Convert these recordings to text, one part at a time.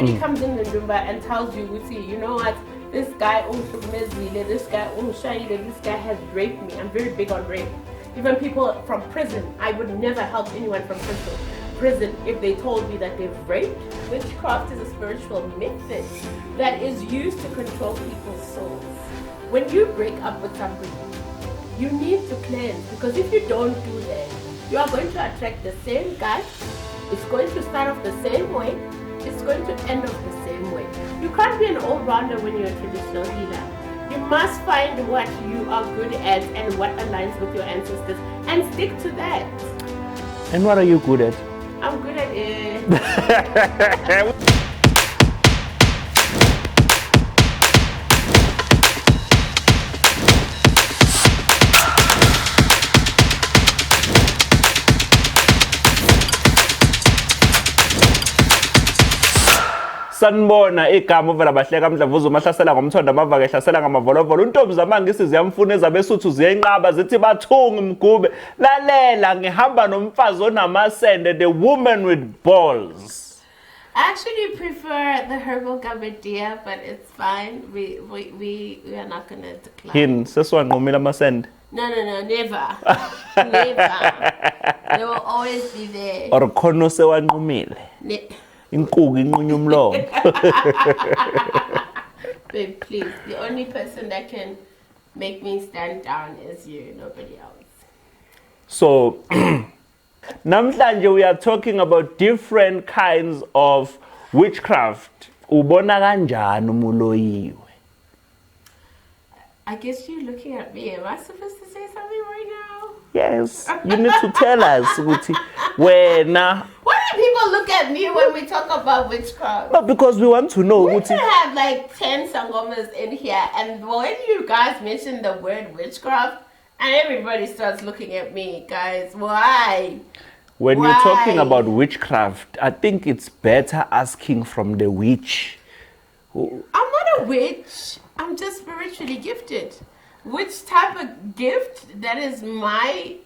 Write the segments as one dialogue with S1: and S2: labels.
S1: somebody comes in the room and tells you, you know what, this guy, this guy has raped me. I'm very big on rape. Even people from prison, I would never help anyone from prison if they told me that they've raped. Witchcraft is a spiritual method that is used to control people's souls. When you break up with somebody, you need to cleanse, because if you don't do that, you are going to attract the same guy. It's going to start off the same way. It's going to end off the same way. You can't be an all-rounder when you're a traditional healer. You must find what you are good at and what aligns with your ancestors and stick to that.
S2: And what are you good at?
S1: I'm good at it.
S2: Sanibona igama uvela bahleka Mdlavuza umahlasela ngomthondo amavaka ehlasela ngamavolovolo untombi zamangisi ziyamfuna ezabesuthu ziyenqaba zithi bathunga mgube lalela ngihamba nomfazi onamasende, the woman with balls.
S1: I actually prefer the herbal gabadia, but it's fine. We are not gonna decline.
S2: Yini sesiwanqumile amasende?
S1: No, never. Never. They will always be there.
S2: Or khona sewanqumile? Inkuku inqunya umlomo.
S1: Babe, please. The only person that can make me stand down is you, nobody else.
S2: So, namhlanje we are talking about different kinds of witchcraft. Ubona kanjani umuloyiwe?
S1: I guess you're looking at me. Am I supposed to say something right now?
S2: Yes, you need to tell us. Wena.
S1: Why do people look at me when we talk about witchcraft?
S2: No, because we want to know.
S1: We could have like 10 sangomas in here, and when you guys mention the word witchcraft, and everybody starts looking at me, guys, why?
S2: When you're talking about witchcraft, I think it's better asking from the witch.
S1: I'm not a witch. I'm just spiritually gifted. Which type of gift, that is my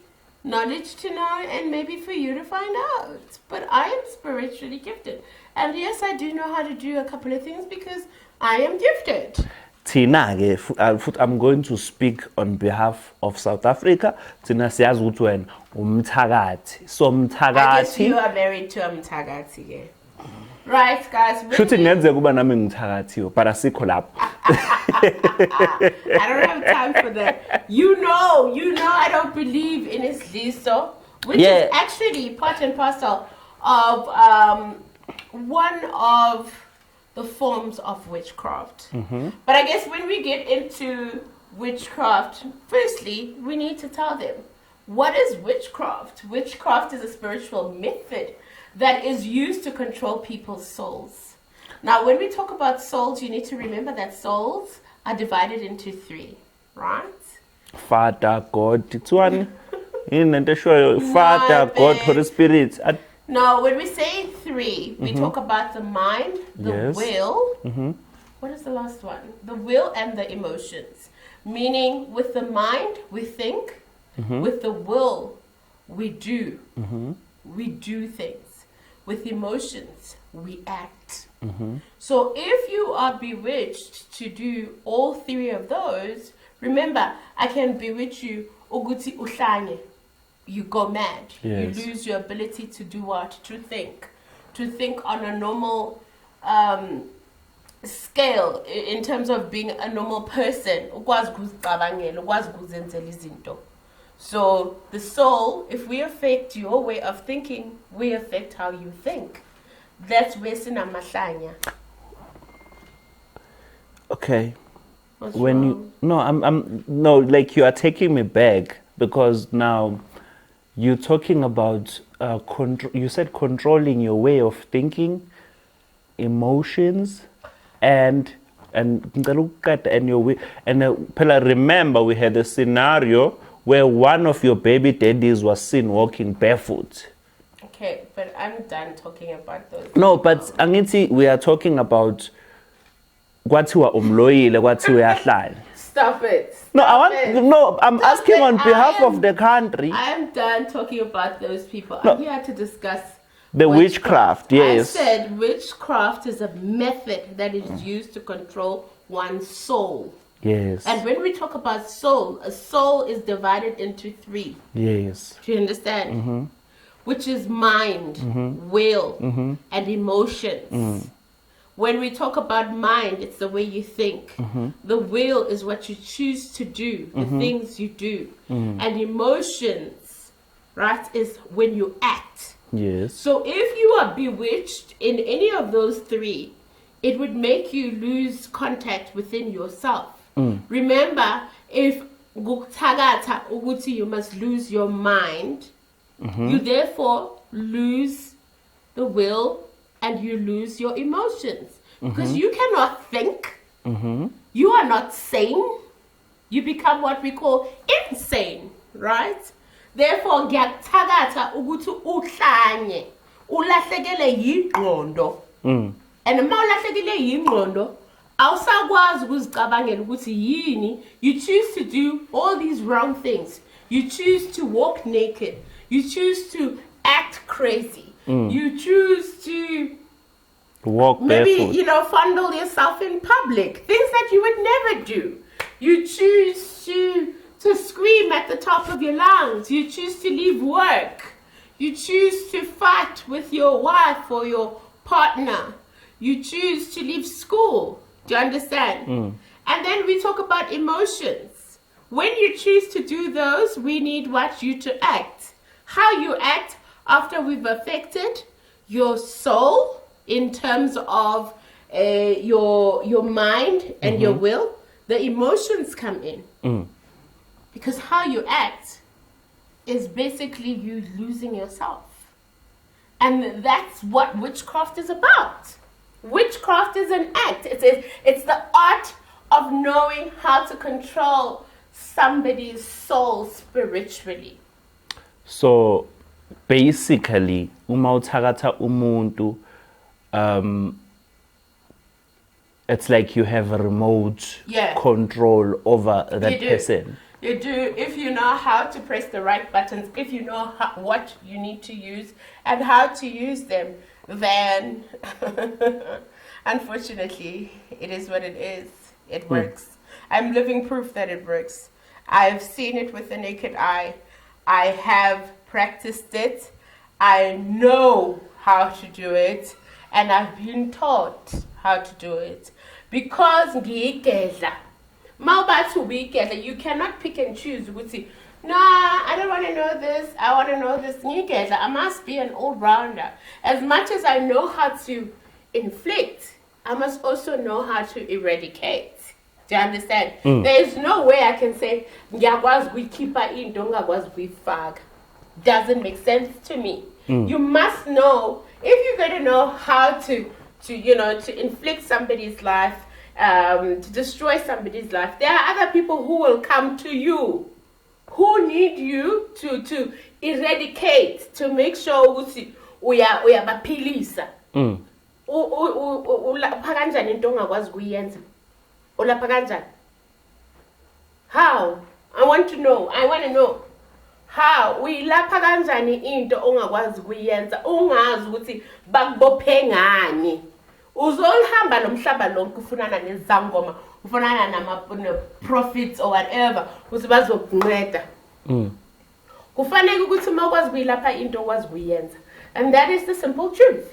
S1: knowledge to know, and maybe for you to find out. But I am spiritually gifted. And yes, I do know how to do a couple of things because I am gifted.
S2: Tina, I'm going to speak on behalf of South Africa. Tina siyazi ukuthi wena umthakathi. So umthakathi.
S1: I guess you are married to a mthakathi, yeah. Right, guys.
S2: Shuthi ngenzeka kuba nami ngithakathiwe, but asikho lapho.
S1: I don't have time for that. You know, I don't believe in Isliso, which is actually part and parcel of one of the forms of witchcraft. But I guess when we get into witchcraft, firstly, we need to tell them, what is witchcraft? Witchcraft is a spiritual method that is used to control people's souls. Now, when we talk about souls, you need to remember that souls are divided into 3, right?
S2: Father, God, it's one. Father, God, Holy Spirit.
S1: No, when we say 3, we talk about the mind, the will. What is the last one? The will and the emotions. Meaning, with the mind, we think. With the will, we do. We do things. With emotions, we act. So if you are bewitched to do all 3 of those, remember, I can bewitch you, uguti uhlanye. You go mad.
S2: Yes.
S1: You lose your ability to do what? To think. To think on a normal scale, in terms of being a normal person. So the soul, if we affect your way of thinking, we affect how you think. That's where sinamahlanya.
S2: Okay.
S1: What's
S2: when
S1: wrong?
S2: no, like you are taking me back, because now you're talking about you said controlling your way of thinking, emotions, and your way. And remember, we had a scenario where one of your baby daddies was seen walking barefoot.
S1: Okay, but I'm done talking about those.
S2: No, but angithi we are talking about kwathiwa umloyile kwathiwa yahlala.
S1: Stop it.
S2: No, I'm asking on behalf of the country.
S1: I am done talking about those people.
S2: No.
S1: I'm here to discuss
S2: The witchcraft, yes.
S1: I said witchcraft is a method that is used to control one's soul.
S2: Yes.
S1: And when we talk about soul, a soul is divided into 3.
S2: Yes.
S1: Do you understand? Which is mind, will, and emotions. When we talk about mind, it's the way you think. The will is what you choose to do, the things you do. And emotions, right, is when you act.
S2: Yes.
S1: So if you are bewitched in any of those 3, it would make you lose contact within yourself. Remember, if you must lose your mind, you therefore lose the will and you lose your emotions. Because you cannot think. You are not sane. You become what we call insane, right? Therefore, ngiyakuthakatha ukuthi uhlanye ulahlekele yingqondo. And uma ulahlekele yingqondo, awusakwazi ukuzicabangela ukuthi yini. You choose to do all these wrong things. You choose to walk naked. You choose to act crazy. You choose to
S2: walk
S1: maybe
S2: barefoot.
S1: fondle yourself in public, things that you would never do. You choose to scream at the top of your lungs. You choose to leave work. You choose to fight with your wife or your partner. You choose to leave school. Do you understand? And then we talk about emotions. When you choose to do those, we need you to act. How you act after we've affected your soul in terms of your mind and your will, the emotions come in. Because how you act is basically you losing yourself. And that's what witchcraft is about. Witchcraft is an act. It's the art of knowing how to control somebody's soul spiritually.
S2: So basically, uma uthakatha umuntu, it's like you have a remote control over that person.
S1: You do, if you know how to press the right buttons, if you know what you need to use and how to use them, then unfortunately, it is what it is. It works. I'm living proof that it works. I've seen it with the naked eye. I have practiced it. I know how to do it. And I've been taught how to do it. Because you cannot pick and choose. Nah, I don't want to know this. I want to know this. I must be an all-rounder. As much as I know how to inflict, I must also know how to eradicate. Do you understand? There is no way I can say, doesn't make sense to me. You must know, if you're going to know how to inflict somebody's life, to destroy somebody's life, there are other people who will come to you, who need you to eradicate, to make sure we are baphilisa. Ulapha kanjani into ongakwazi kuyenza? Ulapha kanjani? How? I want to know. How? Uyilapha kanjani into ongakwazi kuyenza? Ungazi ukuthi bakubophe ngani? Uzolihamba nomhlaba lonke ufunana nezangoma, ufunana nama prophets or whatever, ukuthi bazokunceda. Kufanele ukuthi mawukwazi kuyilapha into okwazi kuyenza. And that is the simple truth.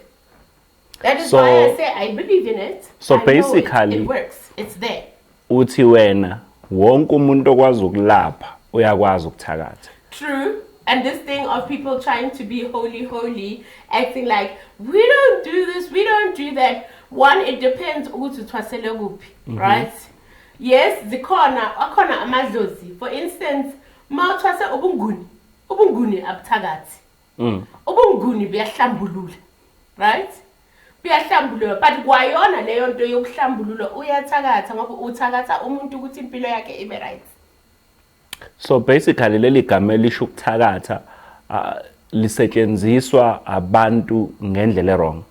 S1: That is why I say I believe in it.
S2: So basically,
S1: it works. It's there.
S2: Uthi wena wonke umuntu okwazi ukulapha uyakwazi ukuthakatha.
S1: True. And this thing of people trying to be holy, acting like we don't do this, we don't do that. One, it depends ukuthi thwasele kuphi, right? Yes, akhona amadlozi. For instance, ma uthwase ubunguni abuthakathi. Ubunguni buyahlambulula, right? Buyahlambulula, but kwayona leyo nto yokuhlambulula uyathakatha ngoba uthakatha umuntu ukuthi impilo yakhe ibe right.
S2: So basically leli gama elisho ukuthakatha lisetshenziswa abantu ngendlela wrong.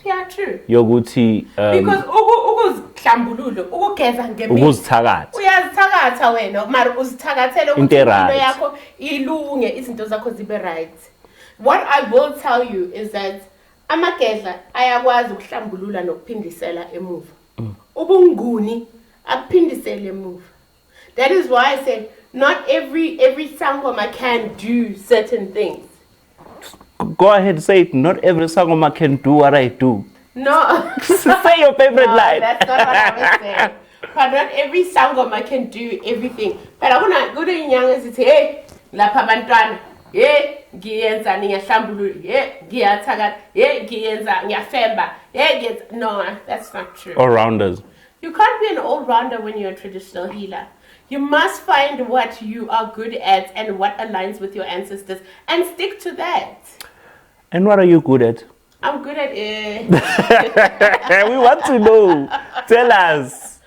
S1: Yeah, true.
S2: Yokuthi
S1: because ukuzihlambulula ukugeza ngemini
S2: ukuzithakatha
S1: uyazithakatha wena mara uzithakathele ukuthi impilo yakho ilunge, izinto zakho zibe right. What I will tell you is that Amagedla ayakwazi ukuhlambulula nokuphindisela emuva. Ubunguni akuphindisele emuva. That is why I say not every sangoma can do certain things.
S2: Go ahead, say it. Not every sangoma can do what I do.
S1: No.
S2: Say your favorite line.
S1: That's not what I was saying. But not every sangoma can do everything. But I wanna go to young and say, hey, lapha bantwana, hey, ngiyenza ngiyahlambulula, hey, ngiyathaka, hey, ngiyenza ngiyafemba, hey, no, that's not true.
S2: All-rounders.
S1: You can't be an all-rounder when you're a traditional healer. You must find what you are good at and what aligns with your ancestors and stick to that. And
S2: what are you good at?
S1: I'm good at it.
S2: We want to know. Tell us.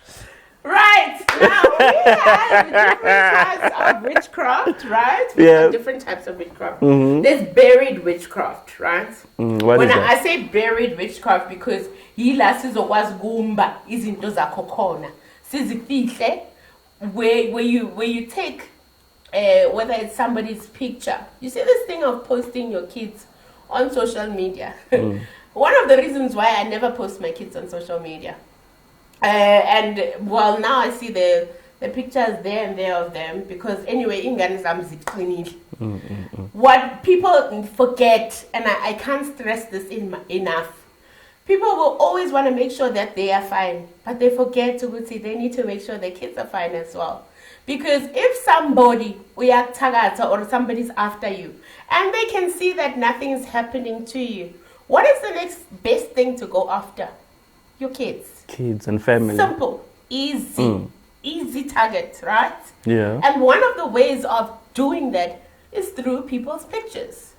S1: Right. Now, we have different types of witchcraft, right? We have different types of witchcraft. There's buried witchcraft, right?
S2: When
S1: I say buried witchcraft, because yila sizokwazi kumba izinto zakho khona. Sizifihle where you take whether it's somebody's picture. You see this thing of posting your kids on social media. One of the reasons why I never post my kids on social media. And well, now I see the pictures there and there of them, because anyway, ingane zami ziqinile. What people forget, and I can't stress this enough, people will always want to make sure that they are fine, but they forget to say they need to make sure their kids are fine as well. Because if somebody or somebody's after you and they can see that nothing is happening to you, what is the next best thing to go after? Your kids.
S2: Kids and family.
S1: Simple, easy target, right?
S2: Yeah.
S1: And one of the ways of doing that is through people's pictures.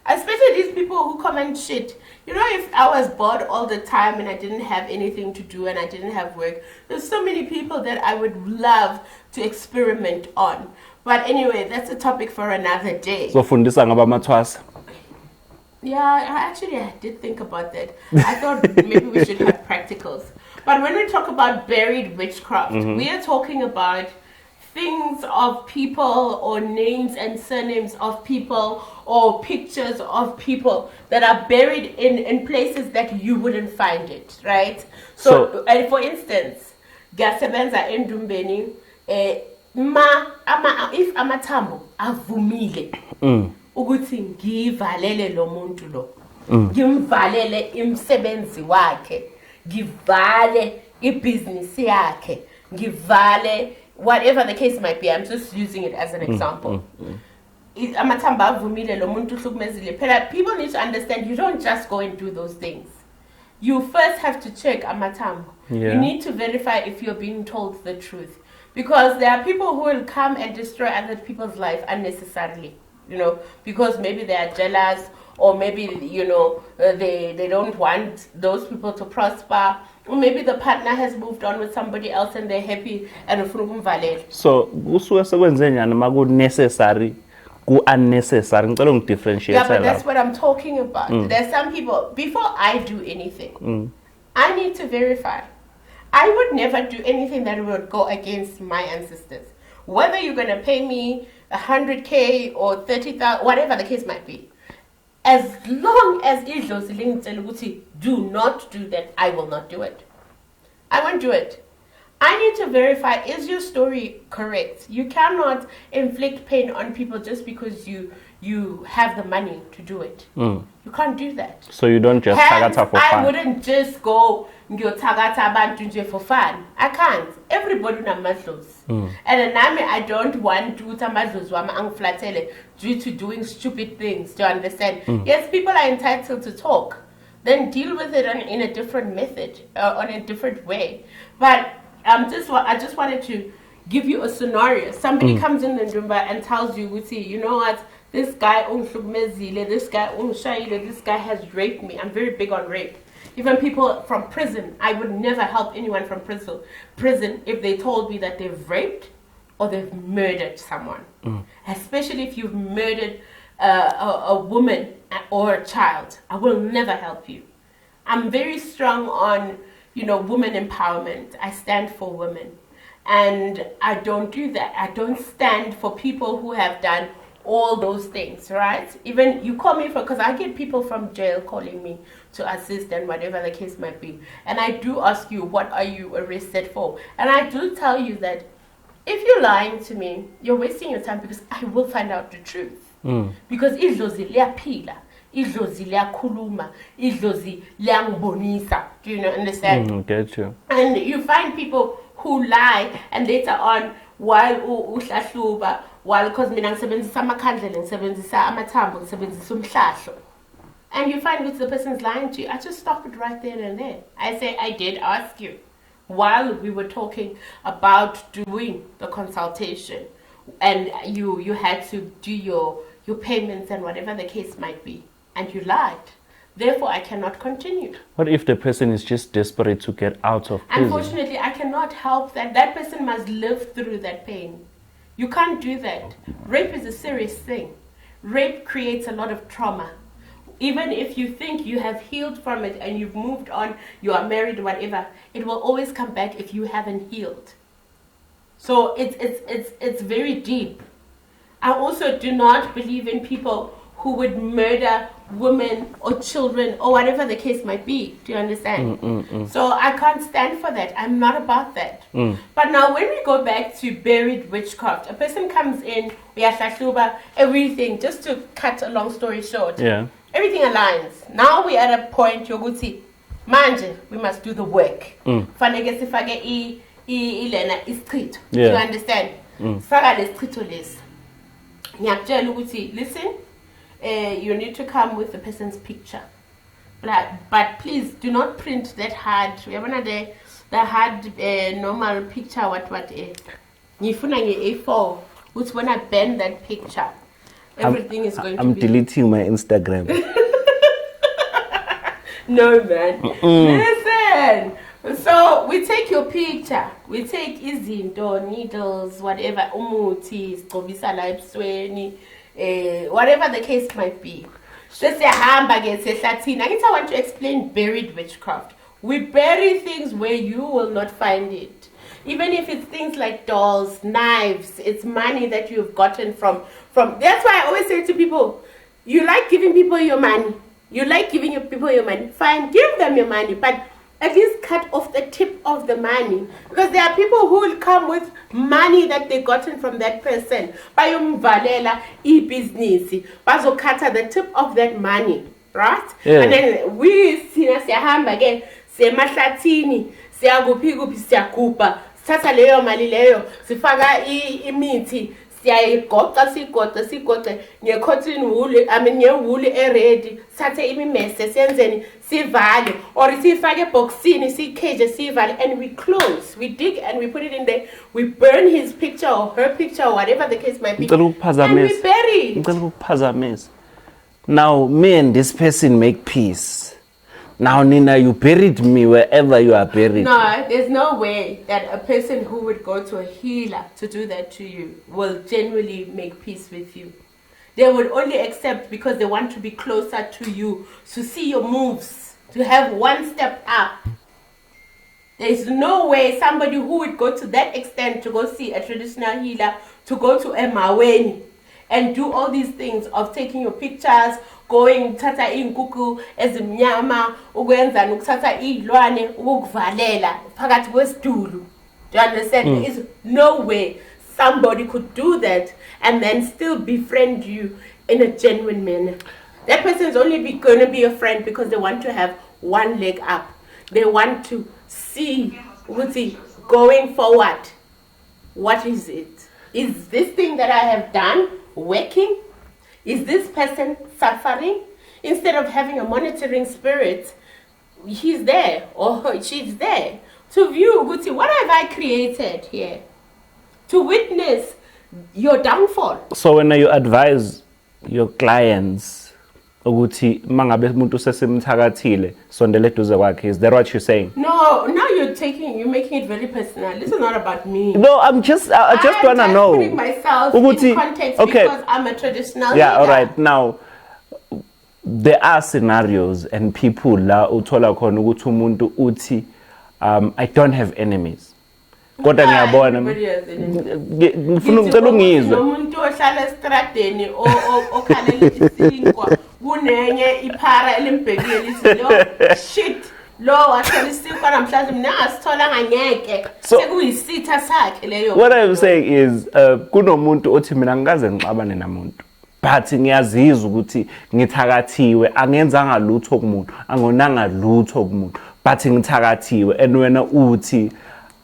S1: Especially these people who comment shit. You know, if I was bored all the time and I didn't have anything to do and I didn't have work, there's so many people that I would love to experiment on. But anyway, that's a topic for another day.
S2: So fundisa ngabamatwasa.
S1: Yeah, I did think about that. I thought maybe we should have practicals. But when we talk about buried witchcraft, we are talking about things of people or names and surnames of people or pictures of people that are buried in places that you wouldn't find it, right? So and for instance, gasebenza endumbeni, if amathambo avumile ukuthi ngivalele lo muntu lo, ngimvalele imsebenzi wakhe, ngivale ibhizinisi yakhe, ngivale whatever the case might be. I'm just using it as an example. People need to understand you don't just go and do those things. You first have to check amatambo. You need to verify if you're being told the truth. Because there are people who will come and destroy other people's life unnecessarily. You know, because maybe they are jealous, or maybe, you know, they don't want those people to prosper. Or maybe the partner has moved on with somebody else and they're happy and
S2: so kusuke sekwenze njani maku necessary ku unnecessary ngicela ngidifferentiate.
S1: Yeah, but that's what I'm talking about. There's some people, before I do anything, I need to verify. I would never do anything that would go against my ancestors. Whether you're going to pay me 100K or 30,000, whatever the case might be. As long as do not do that, I will not do it. I won't do it. I need to verify, is your story correct? You cannot inflict pain on people just because you have the money to do it. You can't do that.
S2: So you don't just tagata for fun?
S1: I wouldn't just go tagata abantu for fun. I can't. Everybody namadlos. And I don't want to tamadlos wama angflatele due to doing stupid things. Do you understand? Yes, people are entitled to talk. Then deal with it in a different method, on a different way. But I just wanted to give you a scenario. Somebody comes in the Ndumba and tells you, you know what? This guy this guy has raped me. I'm very big on rape. Even people from prison, I would never help anyone from prison if they told me that they've raped or they've murdered someone. Especially if you've murdered a woman or a child. I will never help you. I'm very strong on, women empowerment. I stand for women. And I don't do that. I don't stand for people who have done all those things, right? Even you call me because I get people from jail calling me to assist and whatever the case might be. And I do ask you, what are you arrested for? And I do tell you that if you're lying to me, you're wasting your time because I will find out the truth. Because idlozi liyaphila, idlozi liyakhuluma, idlozi liyangibonisa. Do you understand?
S2: Get you.
S1: And you find people who lie and later on while uhlahluba, while because mina ngisebenzisa amakhandlela, ngisebenzisa amathambo, ngisebenzisa umhlahlo, and you find that the person's lying to you, I just stop it right there and there. I say, I did ask you while we were talking about doing the consultation, and you had to do your payments and whatever the case might be, and you lied. Therefore, I cannot continue.
S2: What if the person is just desperate to get out of prison?
S1: Unfortunately, I cannot help that. That person must live through that pain. You can't do that. Rape is a serious thing. Rape creates a lot of trauma. Even if you think you have healed from it and you've moved on, you are married, whatever, it will always come back if you haven't healed. So it's very deep. I also do not believe in people who would murder women or children or whatever the case might be. Do you understand? So I can't stand for that. I'm not about that. But now when we go back to buried witchcraft, a person comes in, we have shashluba, everything, just to cut a long story short.
S2: Yeah.
S1: Everything aligns. Now we're at a point, yoguti, manje, we must do the work. Faneke sifake ilena istrito. Do you understand? Faka lestrito lesi. Ngiyakutshela ukuthi, listen, you need to come with the person's picture. But please do not print that hard. The hard normal picture, what ngifuna nge-A4. Which when I bend that picture, everything is going to be...
S2: I'm deleting my Instagram.
S1: No, man. Listen. So we take your picture. We take izinto, needles, whatever, umuthi, sigcobisa la ebusweni, whatever the case might be. Sesiyahamba ke sehlathini. I want to explain buried witchcraft. We bury things where you will not find it. Even if it's things like dolls, knives, it's money that you've gotten from. That's why I always say to people, you like giving people your money. You like giving people your money. Fine, give them your money, but at least cut off the tip of the money. Because there are people who will come with money that they gotten from that person. Bayomvalela e-business. Bazokata the tip of that money. Right?
S2: Yeah.
S1: And then we siyahamba again, siyemahlathini, siyaguphi siyagubha, sithatha leyo mali leyo, sifaka imithi, siyayigoqa sigoqe nge-cotton wool, nge-wool e-ready, sithathe imimese siyenzeni sivale, or siyifake ebhoxini siyikheje siyivale, and we close, we dig and we put it in there, we burn his picture or her picture or whatever the case might be, and we bury it.
S2: Now me and this person make peace. Now Nina, you buried me wherever you are buried.
S1: No, there's no way that a person who would go to a healer to do that to you will genuinely make peace with you. They would only accept because they want to be closer to you, to see your moves, to have one step up. There's no way somebody who would go to that extent to go see a traditional healer, to go to a maweni and do all these things of taking your pictures, going tata inkuku ezimnyama, ukwenza nokuthatha izilwane ukukuvalela phakathi kwesitulo. Do you understand? There is no way somebody could do that and then still befriend you in a genuine manner. That person is only going to be a friend because they want to have one leg up. They want to see going forward. What is it? Is this thing that I have done working? Is this person suffering? Instead of having a monitoring spirit, he's there or she's there to view, what have I created here? To witness your downfall.
S2: So when you advise your clients, ukuthi mangabe umuntu sesemthakathile sondele eduze kwakhe, is that what you're saying?
S1: No, now you're making it very personal. This is not about me.
S2: No, I just want to know.
S1: I'm putting myself in context because I'm a traditional leader.
S2: All right. Now, there are scenarios and people la uthola khona ukuthi umuntu uthi I don't have enemies. kodwa ngiyabona
S1: everybody has an
S2: ngifuna ucela ungizwe
S1: umuntu ohlala estradeni okhalela isinkwa kunenye iphara elimbhekile lithi lo shit lo wathola isinkwa namhlanje mina ngasithola ngeke sekuyisitha sakhe leyo.
S2: What I'm saying is kunomuntu othi mina ngikaze ngixabane namuntu but ngiyazizwa ukuthi ngithakathiwe angenzanga lutho kumuntu angonanga lutho kumuntu but ngithakathiwe and wena uthi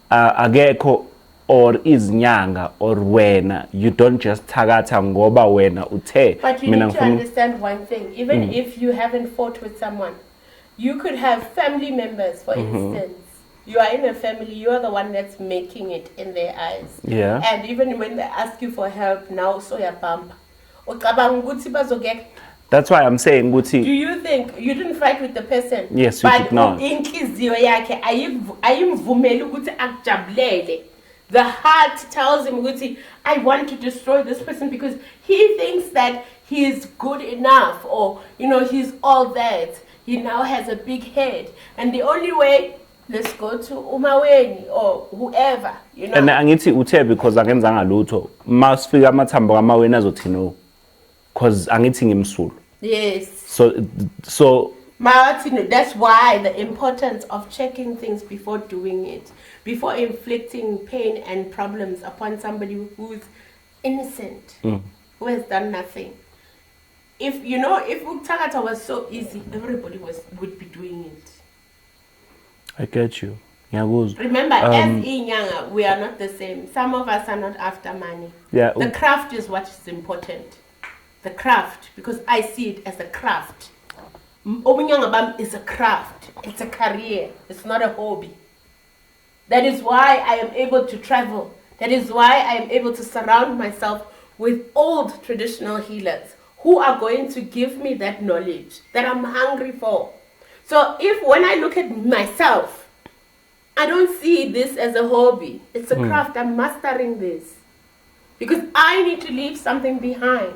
S2: akekho or izinyanga or wena you don't just thakatha ngoba wena uthe
S1: but you need to understand one thing even if you haven't fought with someone you could have family members for instance you are in a family you are the one that's making it in their eyes and even when they ask you for help now so yabamba ucabanga ukuthi bazogeka.
S2: That's why I'm saying ukuthi
S1: do you think you didn't fight with the person
S2: yes you did not
S1: inhliziyo yakhe ayimvumeli ukuthi akujabulele. The heart tells him ukuthi I want to destroy this person because he thinks that he is good enough or you know he's all that he now has a big head and the only way let's go to umaweni or whoever you know
S2: and angithi uthe because angenzanga lutho masifika amathambo kamaweni azothino because angithi ngimsulu.
S1: Yes.
S2: So
S1: Martin, that's why the importance of checking things before doing it, before inflicting pain and problems upon somebody who's innocent, who has done nothing. If you know, if Utakata was so easy, everybody would be doing it.
S2: I get you.
S1: Remember, as Inyanga, we are not the same. Some of us are not after money.
S2: Yeah.
S1: The craft is what is important. The craft, because I see it as a craft. Obunyangabam is a craft. It's a career. It's not a hobby. That is why I am able to travel. That is why I am able to surround myself with old traditional healers who are going to give me that knowledge that I'm hungry for. So if when I look at myself, I don't see this as a hobby. It's a craft. I'm mastering this. Because I need to leave something behind.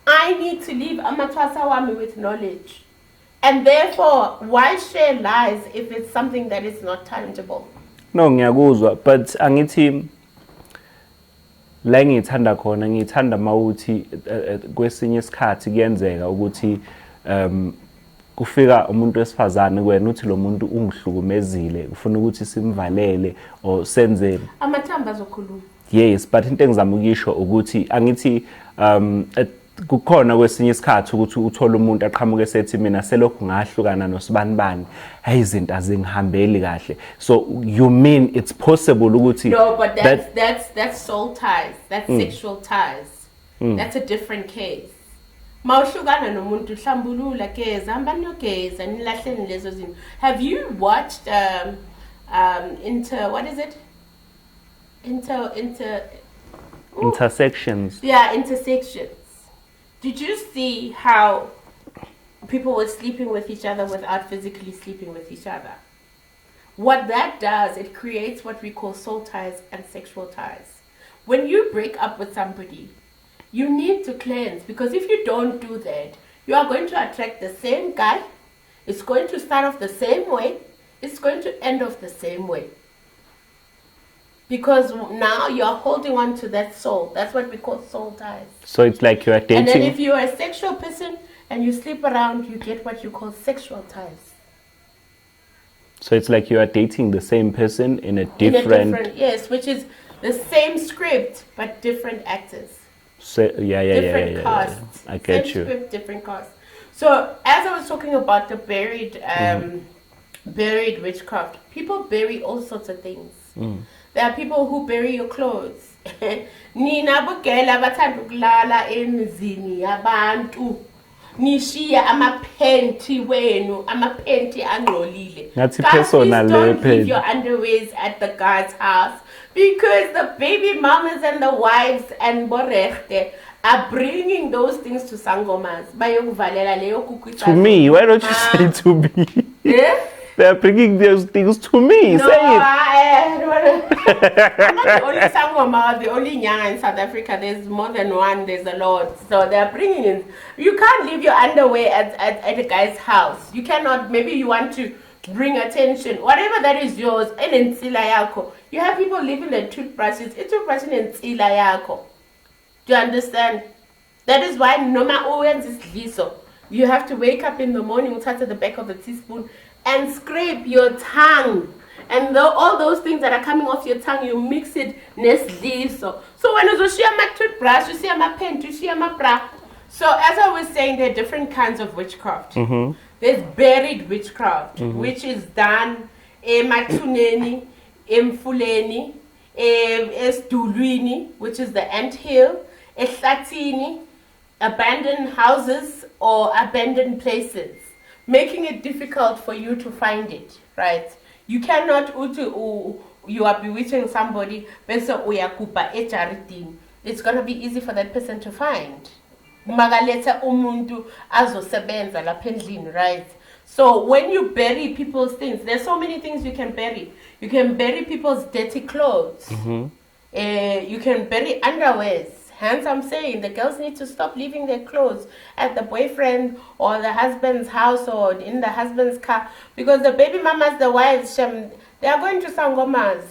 S1: I need to leave amatwasa wami with knowledge. And therefore, why share lies if it's something that is not tangible?
S2: No, ngiyakuzwa, but angithi la ngithanda khona ngithanda mawuthi kwesinye isikhathi kuyenzeka ukuthi kufika umuntu wesifazane kwena uthi lo muntu ungihlukumezile ufuna ukuthi simvalele or senze
S1: amathamba azokhuluma.
S2: Yes, but into engizama ukisho ukuthi angithi kukhona kwesinye isikhathi ukuthi uthola umuntu aqhamuke sethi mina selokhu ngahlukana nosibanibani hey izinto azingihambeli kahle. So you mean it's possible ukuthi
S1: no, but that's soul ties, that's sexual ties. That's a different case. Mawuhlukana nomuntu hlambulula geza hamba niyogeza nilahleni lezo zinto. Have you watched what is it?
S2: Intersections.
S1: Yeah, intersections. Did you see how people were sleeping with each other without physically sleeping with each other? What that does, it creates what we call soul ties and sexual ties. When you break up with somebody, you need to cleanse, because if you don't do that, you are going to attract the same guy. It's going to start off the same way. It's going to end off the same way. Because now you're holding on to that soul. That's what we call soul ties.
S2: So it's like you're dating.
S1: And then if you're a sexual person and you sleep around, you get what you call sexual ties.
S2: So it's like you are dating the same person in a different...
S1: Yes, which is the same script, but different actors.
S2: So,
S1: different casts.
S2: I get
S1: same
S2: you.
S1: Script, different casts. So as I was talking about the buried witchcraft, people bury all sorts of things. There are people who bury your clothes. Nina bugela bathanda ukulala emizini yabantu. Nishiya amaphenti wenu, amaphenti angcolile.
S2: That's personal.
S1: Don't leave your underwears at the guy's house, because the baby mamas and the wives and borechte are bringing those things to sangomas.
S2: To me, why don't you say to me?
S1: Yeah?
S2: They're bringing those things to me.
S1: No,
S2: say it.
S1: I'm not the only sangoma, the only nyanga in South Africa. There's more than one. There's a lot. So they're bringing in. You can't leave your underwear at a guy's house. You cannot. Maybe you want to bring attention, whatever that is yours, enensila yakho. You have people leaving their toothbrushes, toothbrush enensila yakho. Do you understand? That is why noma owenza isidliso, you have to wake up in the morning, uthatha the back of the teaspoon and scrape your tongue. And all those things that are coming off your tongue, you mix it nesidliso. So when you see my toothbrush, you see my pen, you see my bra. So as I was saying, there are different kinds of witchcraft. There's buried witchcraft, which is done emathuneni, emfuleni, esidulwini, which is the anthill, ehlathini, abandoned houses or abandoned places, making it difficult for you to find it, right? You cannot you are bewitching somebody, bese uyakupa ejaridini. It's going to be easy for that person to find. Magaletha umuntu azosebenza lapha endlini, right? So when you bury people's things, there's so many things you can bury. You can bury people's dirty clothes. You can bury underwears. Hence I'm saying the girls need to stop leaving their clothes at the boyfriend or the husband's house or in the husband's car, because the baby mamas, the wives, they are going to sangomas.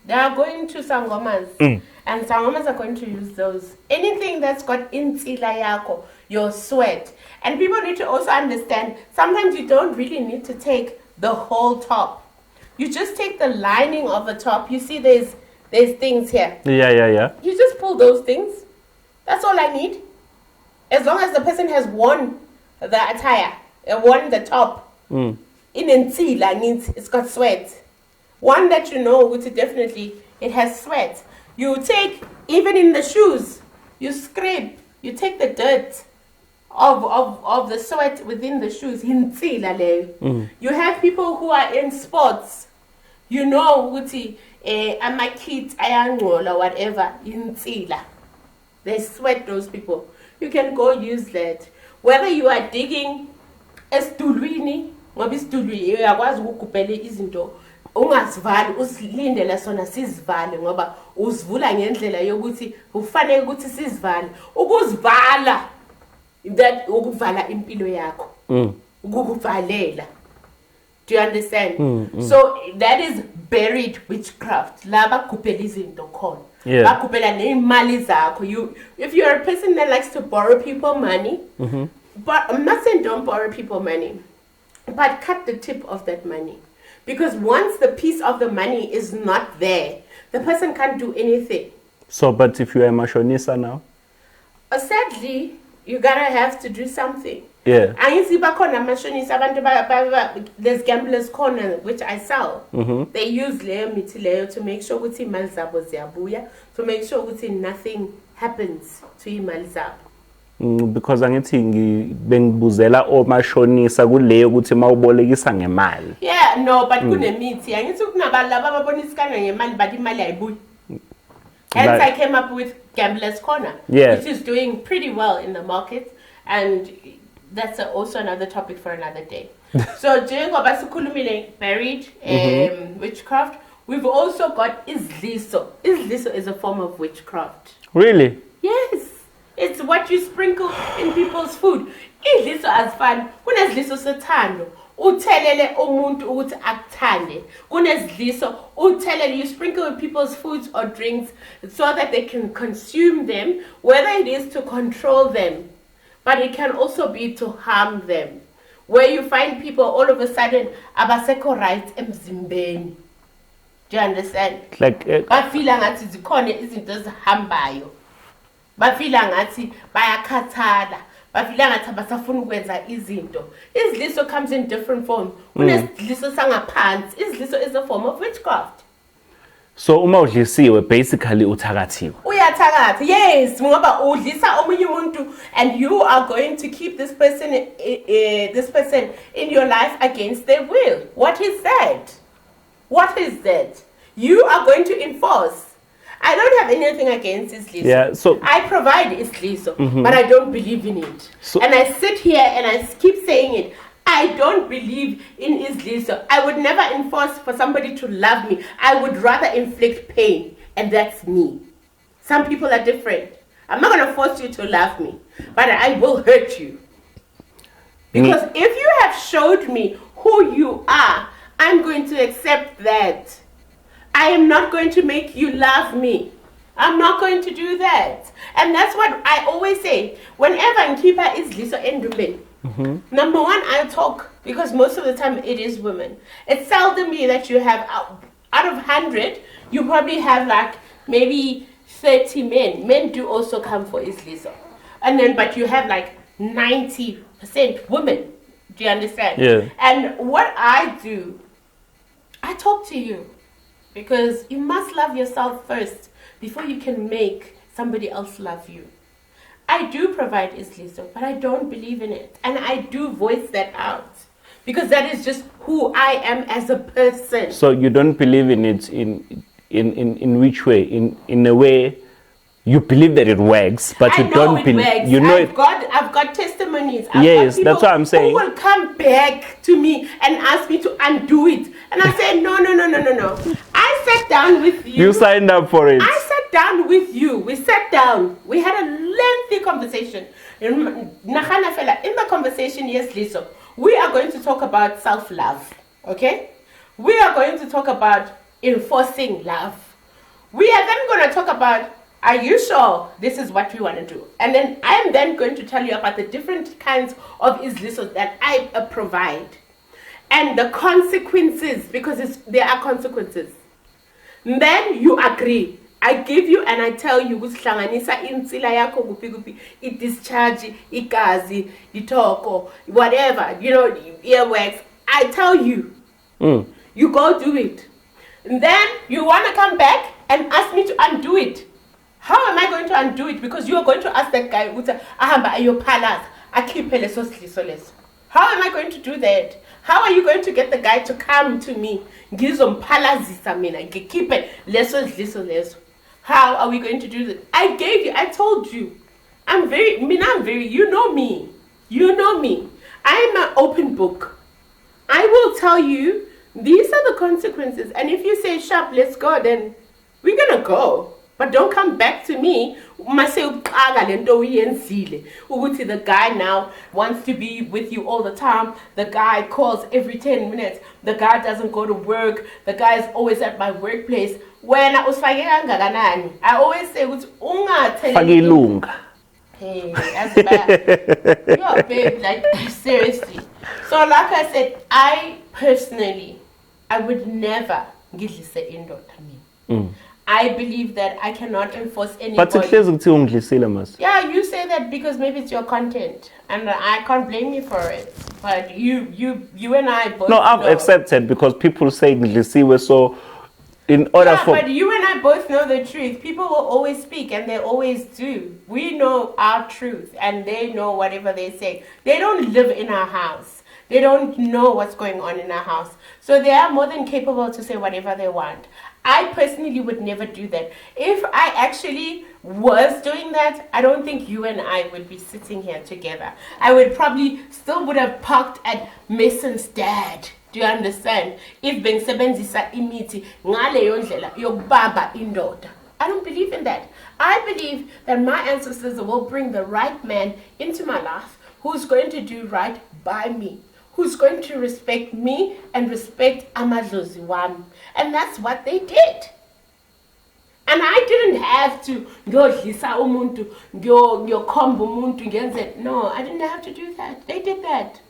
S1: They are going to sangomas. And sangomas are going to use those. Anything that's got insila yako, your sweat. And people need to also understand, sometimes you don't really need to take the whole top. You just take the lining of the top. You see there's things here.
S2: Yeah.
S1: You just pull those things. That's all I need. As long as the person has worn the attire, worn the top. In insila means it's got sweat. One that you know, which definitely it has sweat. You take, even in the shoes, you scrape, you take the dirt of the sweat within the shoes. You have people who are in sports. You know, my kids, or whatever, insila. They sweat, those people. You can go use that. Whether you are digging esidulwini, ngoba isidulwi uyakwazi ukugubhela izinto ungazivali, usilindele sona sizivale ngoba uzivula ngendlela yokuthi ufanele ukuthi sizivale. Ukuzivala that ukuvala impilo yakho. Ukukuvalela. Do you understand? So that is buried witchcraft. La bakugubhela izinto khona. Bakugubhela neimali zakho. If you're a person that likes to borrow people money, but I'm not saying don't borrow people money, but cut the tip of that money. Because once the piece of the money is not there, the person can't do anything.
S2: So, but if you're a mashonisa now?
S1: Sadly, you're gonna have to do something.
S2: Yeah.
S1: And there's gamblers corner which I sell. They use leyo mithi leyo to make sure ukuthi imali zabo ziyabuya, to make sure ukuthi nothing happens to imali zabo.
S2: Because angithi bengibuzela omashonisa kuleyo ukuthi mawubolekisa ngemali.
S1: Yeah, no, but kunemithi. Angithi kunabantu laba ababonisikana ngemali but imali ayibuyi. Hence I came up with Gamblers Corner, which is doing pretty well in the market, and that's also another topic for another day. So during Obasukulumile buried witchcraft, we've also got Izliso. Izliso is a form of witchcraft.
S2: Really?
S1: Yes. It's what you sprinkle in people's food. Izliso as fun. Kunezliso sethando. Uthelele umuntu ukuthi akuthande. Kunezliso uthelele, you sprinkle in people's foods or drinks so that they can consume them, whether it is to control them, but it can also be to harm them. Where you find people all of a sudden abaseko right emzimbeni. Do you understand?
S2: Like
S1: bafila ngathi zikhona izinto ezihambayo. Bafila ngathi bayakhathala. Bafila ngathi abasafuna ukwenza izinto. Izliso comes in different forms. Kunesidliso sangaphansi. Izliso is a form of witchcraft.
S2: So uma udlisiwe basically uthakathiwe.
S1: Uyathakatha. Yes, ngoba udlisa omunye umuntu and you are going to keep this person in your life against their will. What is that? What is that? You are going to enforce. I don't have anything against Isliso.
S2: Yeah, so
S1: I provide Isliso, but I don't believe in it.
S2: So,
S1: and I sit here and I keep saying it. I don't believe in Isliso. I would never enforce for somebody to love me. I would rather inflict pain, and that's me. Some people are different. I'm not going to force you to love me, but I will hurt you. Because if you have showed me who you are, I'm going to accept that. I am not going to make you love me. I'm not going to do that. And that's what I always say. Whenever Nkipa is Lisa Endume, number one, I'll talk, because most of the time it is women. It's seldom that you have, out of 100, you probably have like maybe 30 men. Men do also come for Isliso. And then, but you have like 90% women. Do you understand?
S2: Yeah.
S1: And what I do, I talk to you. Because you must love yourself first before you can make somebody else love you. I do provide Isliso, but I don't believe in it. And I do voice that out. Because that is just who I am as a person.
S2: So you don't believe in it in which way? In a way you believe that it works, but you don't believe. You know,
S1: I've got testimonies.
S2: Yes, that's what I'm saying.
S1: Who will come back to me and ask me to undo it, and I say no. I sat down with you.
S2: You signed up for it.
S1: I sat down with you. We sat down. We had a lengthy conversation. In the conversation, yes, Liso, we are going to talk about self-love. Okay, we are going to talk about enforcing love. We are then going to talk about, are you sure this is what we want to do? And then I am then going to tell you about the different kinds of Islisos that I provide. And the consequences, because there are consequences. Then you agree. I give you and I tell you, it discharge, igazi, itoko, whatever, earwax. I tell you. You go do it. And then you want to come back and ask me to undo it. How am I going to undo it? Because you are going to ask that guy, how am I going to do that? How are you going to get the guy to come to me? How are we going to do that? I told you. You know me. You know me. I am an open book. I will tell you, these are the consequences. And if you say, sharp, let's go, then we're going to go. But don't come back to me. The guy now wants to be with you all the time. The guy calls every 10 minutes. The guy doesn't go to work. The guy is always at my workplace. When I was I always say, hey, that's bad. Yo, babe, like, seriously. So like I said, I personally, I would never give this in. I believe that I cannot enforce anybody.
S2: But
S1: yeah, you say that because maybe it's your content, and I can't blame you for it. But you and I both.
S2: No, I've accepted because people say Nglisiwe, so in order for.
S1: But you and I both know the truth. People will always speak, and they always do. We know our truth, and they know whatever they say. They don't live in our house. They don't know what's going on in our house. So they are more than capable to say whatever they want. I personally would never do that. If I actually was doing that, I don't think you and I would be sitting here together. I would probably still would have parked at Mason's dad. Do you understand? If bengisebenzisa imithi ngaleyo ndlela yokubamba indoda. I don't believe in that. I believe that my ancestors will bring the right man into my life who's going to do right by me, who's going to respect me and respect amadlozi wami. And that's what they did. And I didn't have to ngiyodlisa umuntu, ngiyokhomba umuntu ngenze. No, I didn't have to do that. They did that.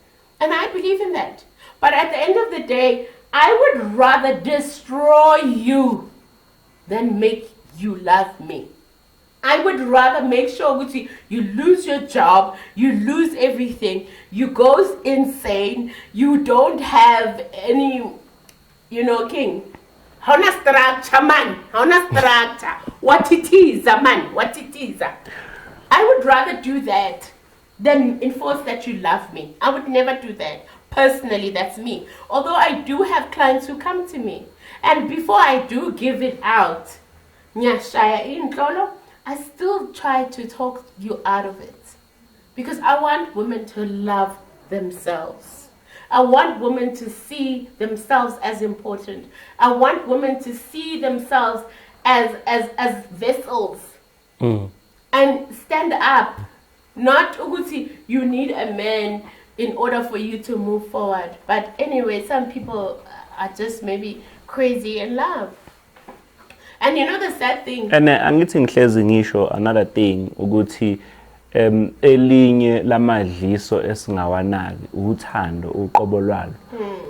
S1: And I believe in that. But at the end of the day, I would rather destroy you than make you love me. I would rather make sure you lose your job, you lose everything, you go insane, you don't have any, king. Hauna structure, man. Hauna structure. What it is, man. What it is. I would rather do that than enforce that you love me. I would never do that. Personally, that's me. Although I do have clients who come to me. And before I do give it out, I still try to talk you out of it. Because I want women to love themselves. I want women to see themselves as important. I want women to see themselves as vessels. And stand up. Not Uguti, you need a man in order for you to move forward. But anyway, some people are just maybe crazy in love. And you know the sad thing.
S2: And angithi ngihlezi ngisho another thing ukuthi elinye lamadliso esingawanaki uthando uqobo lwalo.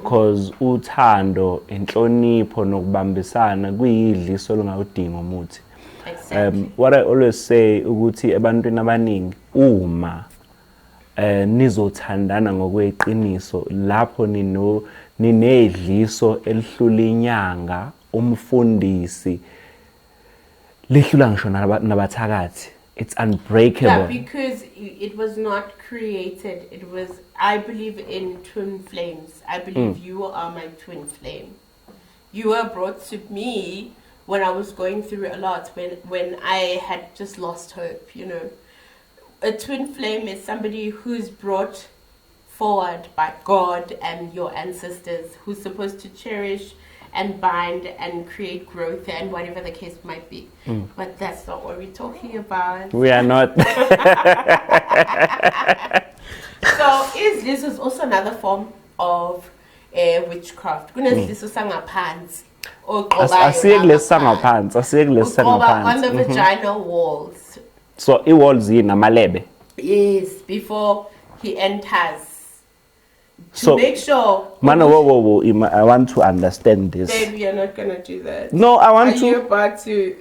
S2: Because uthando inhlonipho nokubambisana kuyidliso longawudinga umuthi.
S1: Exactly.
S2: What I always say ukuthi ebantwini abaningi uma nizothandana ngokweqiniso lapho ninedliso elihlula inyanga umfundisi lihlula ngisho nabathakathi. It's unbreakable.
S1: Yeah, because it was not created. It was, I believe in twin flames. I believe you are my twin flame. You were brought to me when I was going through a lot, when I had just lost hope, you know. A twin flame is somebody who's brought forward by God and your ancestors, who's supposed to cherish and bind and create growth and whatever the case might be. But that's not what we're talking about.
S2: We are not.
S1: So this is also another form of witchcraft. Kunezidliso sangaphansi.
S2: Asiye kulesi sangaphansi.
S1: On the vaginal walls.
S2: So i-walls yini amalebe?
S1: Yes, before he enters. To
S2: So,
S1: make sure.
S2: Man, whoa, I want to understand this.
S1: Babe, you're not gonna do that.
S2: No, I want
S1: Are
S2: to.
S1: you about to?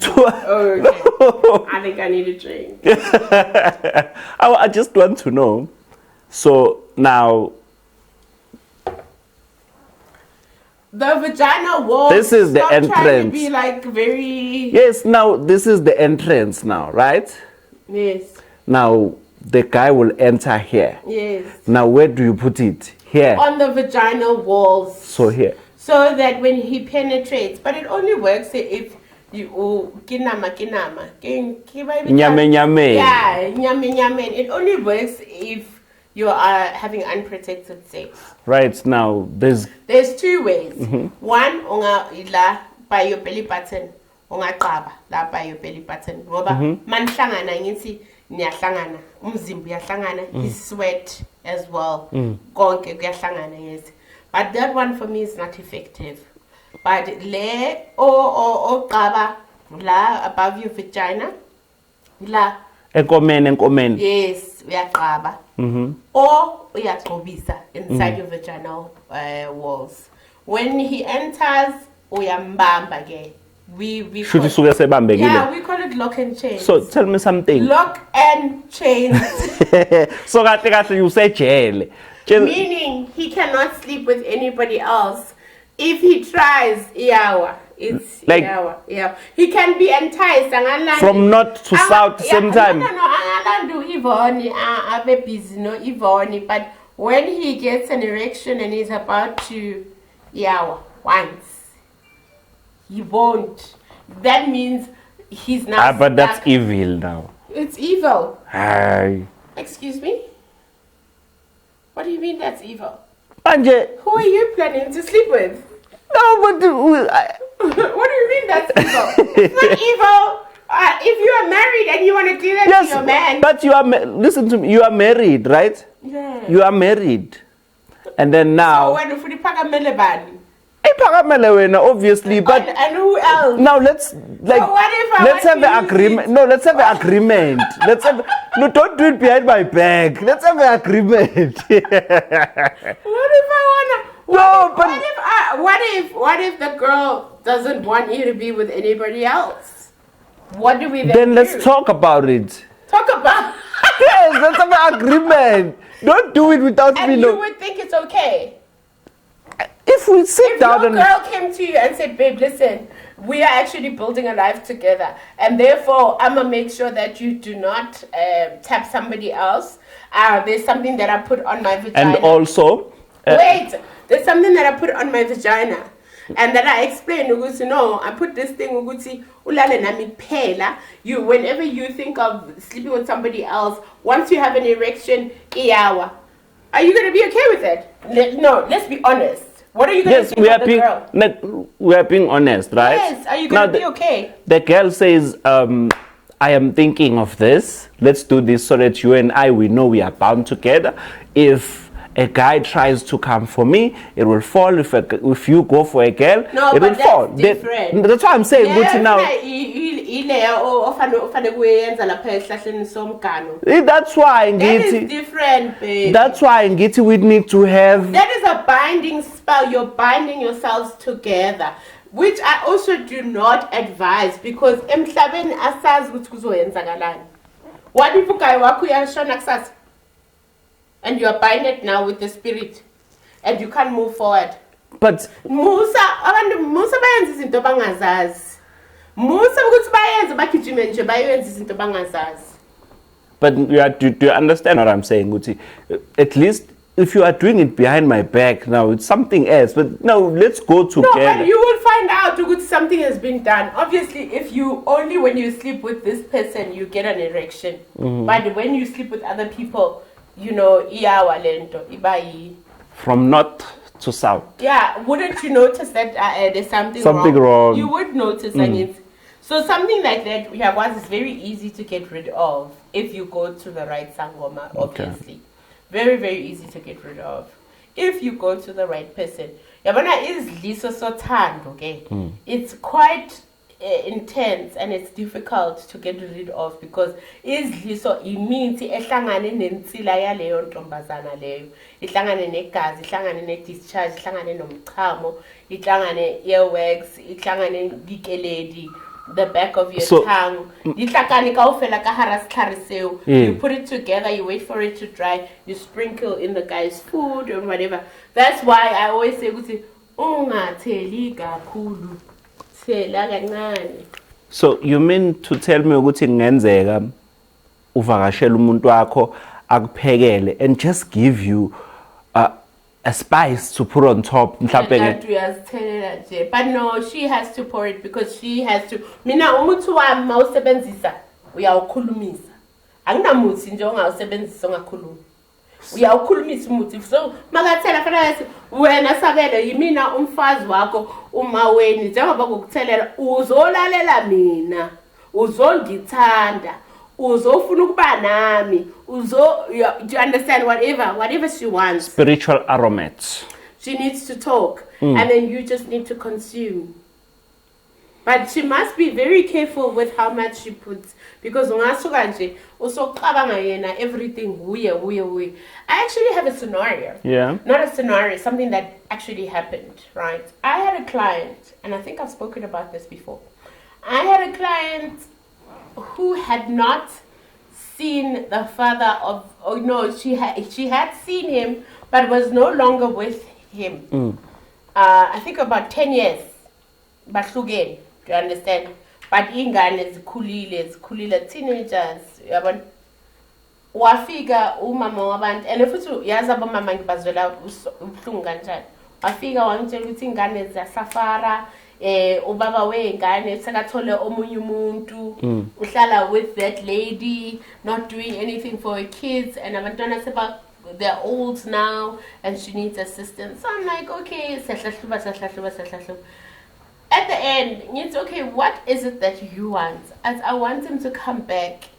S1: Oh, okay. I think I need a drink.
S2: I just want to know. So now,
S1: The vagina wall.
S2: This is the
S1: stop trying to
S2: entrance.
S1: be like very.
S2: yes, now this is the entrance now, right?
S1: Yes.
S2: Now the guy will enter here.
S1: Yes.
S2: Now where do you put it? Here.
S1: On the vaginal walls.
S2: So here.
S1: So that when he penetrates, but it only works if you kinama.
S2: Nyame.
S1: Yeah, nyame. It only works if you are having unprotected sex.
S2: Right now, there's
S1: two ways. One, ila by your belly button, ungaqaba la by your belly button. Ngoba manhlangana ngithi niyahlangana, umzimba uyahlangana, his sweat as well. Konke kuyahlangana, yes. But that one for me is not effective. But le o qaba la above your vagina, la
S2: enkomeni.
S1: yes, uyaqaba. Or uyaqobisa inside your vaginal walls. When he enters, uyambamba ke. We
S2: Should you suke sebambekile?
S1: Yeah, we call it lock and chain.
S2: So tell me something.
S1: Lock and chain.
S2: So kahle you say jail.
S1: Meaning he cannot sleep with anybody else. If he tries, it's
S2: like,
S1: yeah. He can be enticed
S2: from north to south same time.
S1: No, Angalandu Ivoni, Abe busy, no Ivoni. But when he gets an erection and he's about to once, he won't. That means he's now.
S2: But that's evil now.
S1: It's evil.
S2: Aye.
S1: Excuse me? What do you mean that's evil?
S2: Manje,
S1: Who are you planning to sleep with?
S2: no, but
S1: What do you mean that's evil? It's not evil. If you are married and you want to do that to your man.
S2: but you are listen to me. You are married, right?
S1: Yeah.
S2: You are married, and then
S1: So
S2: now.
S1: when you paka melebani.
S2: Iphakamele wena, obviously, but
S1: And who else?
S2: now let's like
S1: So what if I
S2: let's
S1: want
S2: have the
S1: to use
S2: agreement.
S1: it?
S2: No, let's have the agreement. Let's have no. Don't do it behind my back. Let's have the agreement.
S1: What if I wanna?
S2: No, but
S1: What if the girl doesn't want you to be with anybody else? What do we
S2: then
S1: do?
S2: let's talk about it.
S1: Talk about.
S2: Yes, let's have an agreement. Don't do it without
S1: And
S2: me.
S1: you
S2: No.
S1: would think it's okay.
S2: If we sit
S1: If
S2: down
S1: your
S2: and
S1: girl came to you and said, babe, listen, we are actually building a life together, and therefore I'm gonna make sure that you do not tap somebody else. There's something that I put on my vagina.
S2: and also
S1: Wait, there's something that I put on my vagina. And then I explained, Ugusi, no, I put this thing, Ugusi, ulale nami phela. You, whenever you think of sleeping with somebody else, once you have an erection, iyawa. Are you gonna be okay with it? No, let's be honest. What are you gonna
S2: yes,
S1: say
S2: we
S1: about
S2: are
S1: the
S2: being
S1: girl?
S2: we are being honest, right?
S1: Yes, are you gonna
S2: Now
S1: be okay?
S2: The girl says, I am thinking of this. Let's do this so that you and I, we know we are bound together. If a guy tries to come for me, it will fall. If you go for a girl,
S1: No,
S2: it will
S1: but
S2: fall.
S1: that's different.
S2: That's why I'm saying, Guti, now. That's why,
S1: That is
S2: Ngiti.
S1: different, babe.
S2: That's why, Ngiti, we need to have.
S1: That is a binding spell. You're binding yourselves together, which I also do not advise because emhlabeni asazi ukuthi kuzoyenzakalani. What if uguy wakho uyashona kusasa and you are binded now with the spirit and you can't move forward?
S2: But
S1: Musa bayenza izinto bangazazi. Musa ukuthi bayenze bagijime nje bayenza izinto bangazazi.
S2: But do you understand what I'm saying, Guti? At least if you are doing it behind my back now, it's something else. But no, let's go together.
S1: No, but you will find out that something has been done. Obviously, if you only when you sleep with this person, you get an erection. But when you sleep with other people, you know,
S2: from north to south.
S1: Yeah, wouldn't you notice that there's something
S2: wrong?
S1: You would notice, so something like that, is very easy to get rid of if you go to the right sangoma, obviously. Okay. Very, very easy to get rid of. If you go to the right person. Yabona is liso sothando, okay? It's quite intense and it's difficult to get rid of because is liso imithi ehlangane nensila yaleyo ntombazana leyo. Ihlangane negazi, ihlangane ne-discharge, ihlangane nomchamo, ihlangane earwax, ihlangane likeledi, the back of your tongue. You put it together, you wait for it to dry, you sprinkle in the guy's food or whatever. That's why I always say,
S2: so you mean to tell me ukuthi ngenzeka uvakashela umuntu wakho akuphekele and just give you a spice to put on top?
S1: But no, she has to pour it because she has to. Mina umuthi wami mawusebenzisa uyawukhulumisa. Akunamuthi nje ongawusebenzisa ongakhulumi. Uyawukhulumisa umuthi. So makathela fanele wena sabele yimina umfazi wakho uma weni njengoba ngokuthelela uzolalela mina. Uzongithanda. Uzofuna ukuba nami. Do you understand? Whatever she wants.
S2: Spiritual aromats.
S1: She needs to talk, and then you just need to consume. But she must be very careful with how much she puts, because everything we. I actually have a scenario.
S2: Yeah.
S1: Not a scenario, something that actually happened, right? I had a client, and I think I've spoken about this before. I had a client who had not seen the father of, she had seen him but was no longer with him. I think about 10 years bahlukene, do you understand? But ingane zikhulile teenagers yabona. Wafika umama wabantu and futhi yazi abamama ngibazwela ubuhlungu kanjani. Wafika wangitshela ukuthi ingane ziyasafara, ubaba wengane sekathole omunye umuntu, uhlala with that lady, not doing anything for her kids, and abantwana they're old now and she needs assistance. So I'm like, okay, at the end, it's okay, what is it that you want? As I want him to come back.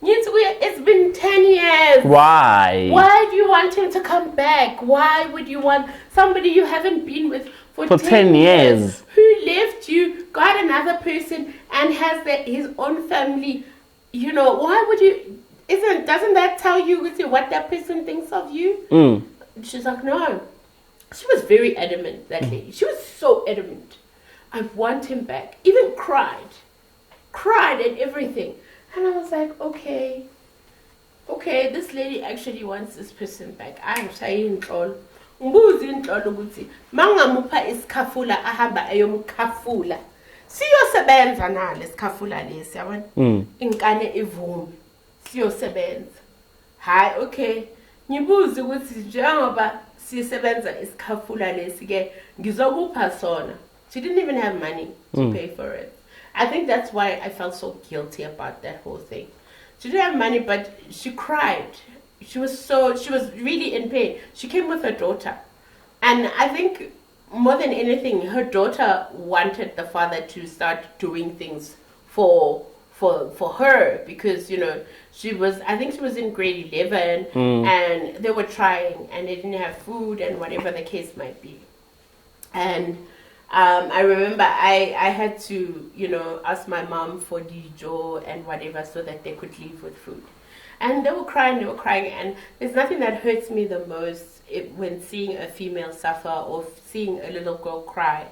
S1: It's been 10 years.
S2: Why?
S1: Why do you want him to come back? Why would you want somebody you haven't been with for 10 years? Who left you, got another person, and has his own family? You know, why would you? Doesn't that tell you what that person thinks of you? She's like, no. She was very adamant, that lady. She was so adamant. I want him back. Even cried and everything. And I was like, okay, this lady actually wants this person back. I'm saying, mbuzi inhlolo ukuthi mangamupha isikhafula ahamba ayomkhafula siyosebenza nalo isikhafula lesi yabona inkane ivumi siyosebenza. Hayi, okay, ngibuza ukuthi njengoba sisebenza isikhafula lesi ke ngizokupha sona. She didn't even have money to pay for it. I think that's why I felt so guilty about that whole thing. She didn't have money, but she cried. She was really in pain. She came with her daughter. And I think more than anything, her daughter wanted the father to start doing things for for her, because I think she was in grade 11, and they were trying and they didn't have food and whatever the case might be. And I remember I had to ask my mom for dijo and whatever so that they could leave with food. And they were crying, and there's nothing that hurts me the most when seeing a female suffer or seeing a little girl cry.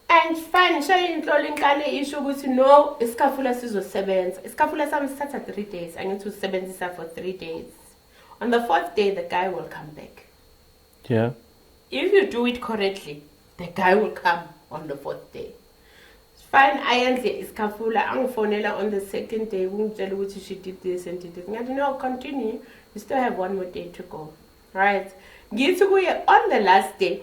S1: And fine, shayinhlolo inkane isho ukuthi no, isikafula sizosebenza. Isikafula sami sithatha 3 days. I need to sebenzisa for 3 days. On the 4th day, the guy will come back.
S2: Yeah.
S1: If you do it correctly, the guy will come on the 4th day. Fine, ayenze isikafula angifonela on the 2nd day ungitshela ukuthi she did this and did it. Ngathi no, continue. You still have 1 more day to go. Right? Ngithi kuye on the last day,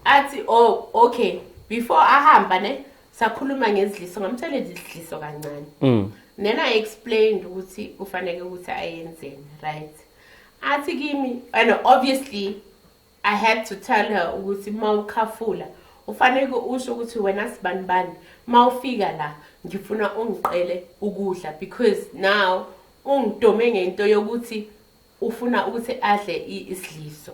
S1: athi oh okay, before ahamba ne sakhuluma ngezidliso, ngamtshela izidliso kancane. Then I explained ukuthi ufanele ukuthi ayenzeni, right? Athi kimi, and obviously I had to tell her ukuthi mawukhafula ufanele usho ukuthi wena sibanibani mawufika la ngifuna ungiqele ukudla, because now ungidome ngento yokuthi ufuna ukuthi adle isidliso.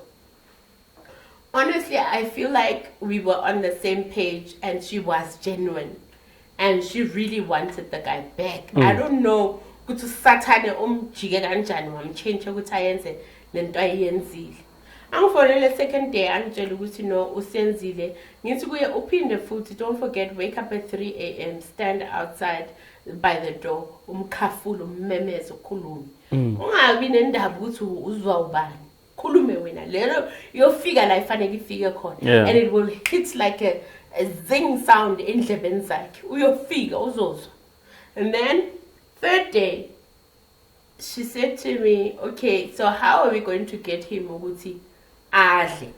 S1: Honestly, I feel like we were on the same page and she was genuine and she really wanted the guy back. I don't know ukuthi usathane umjike kanjani wamchange ukuthi ayenze lento ayenzile. Angifonele 2nd day angitshela ukuthi no usenzile. Ngithi kuye uphinde futhi, don't forget, wake up at 3 a.m, stand outside by the door, umkhafula ummemeze ukhulume. Ungabi nendaba ukuthi uzwa ubani. Khulume wena lelo yofika la ifanele ifike khona, and it will hit like a zing sound endlebeni zakhe. Uyofika uzozwa. And then 3rd day she said to me, okay, so how are we going to get him ukuthi adle?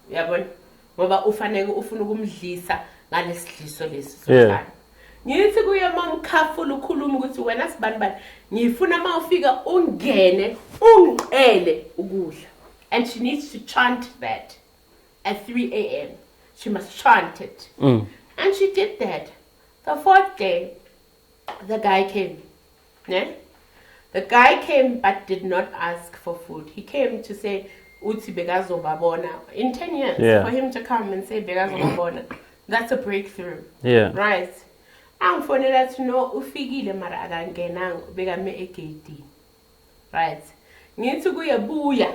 S1: Uyabona? Ngoba ufuna ukumdlisa ngalesidliso lesi sothanda. Ngithi kuye mamkhafula ukhuluma ukuthi wena sibanibani ngifuna mawufika ungene ungiqele ukudla. And she needs to chant that at 3 a.m. She must chant it. And she did that. The 4th day, the guy came. Yeah? The guy came but did not ask for food. He came to say, Uti Begazo Babona. In 10 years, for him to come and say Begazo Babona, that's a breakthrough. Yeah. Right? Angifonela to know ufigile mara akangena bekame egate. Right? Ngithi kuyebuya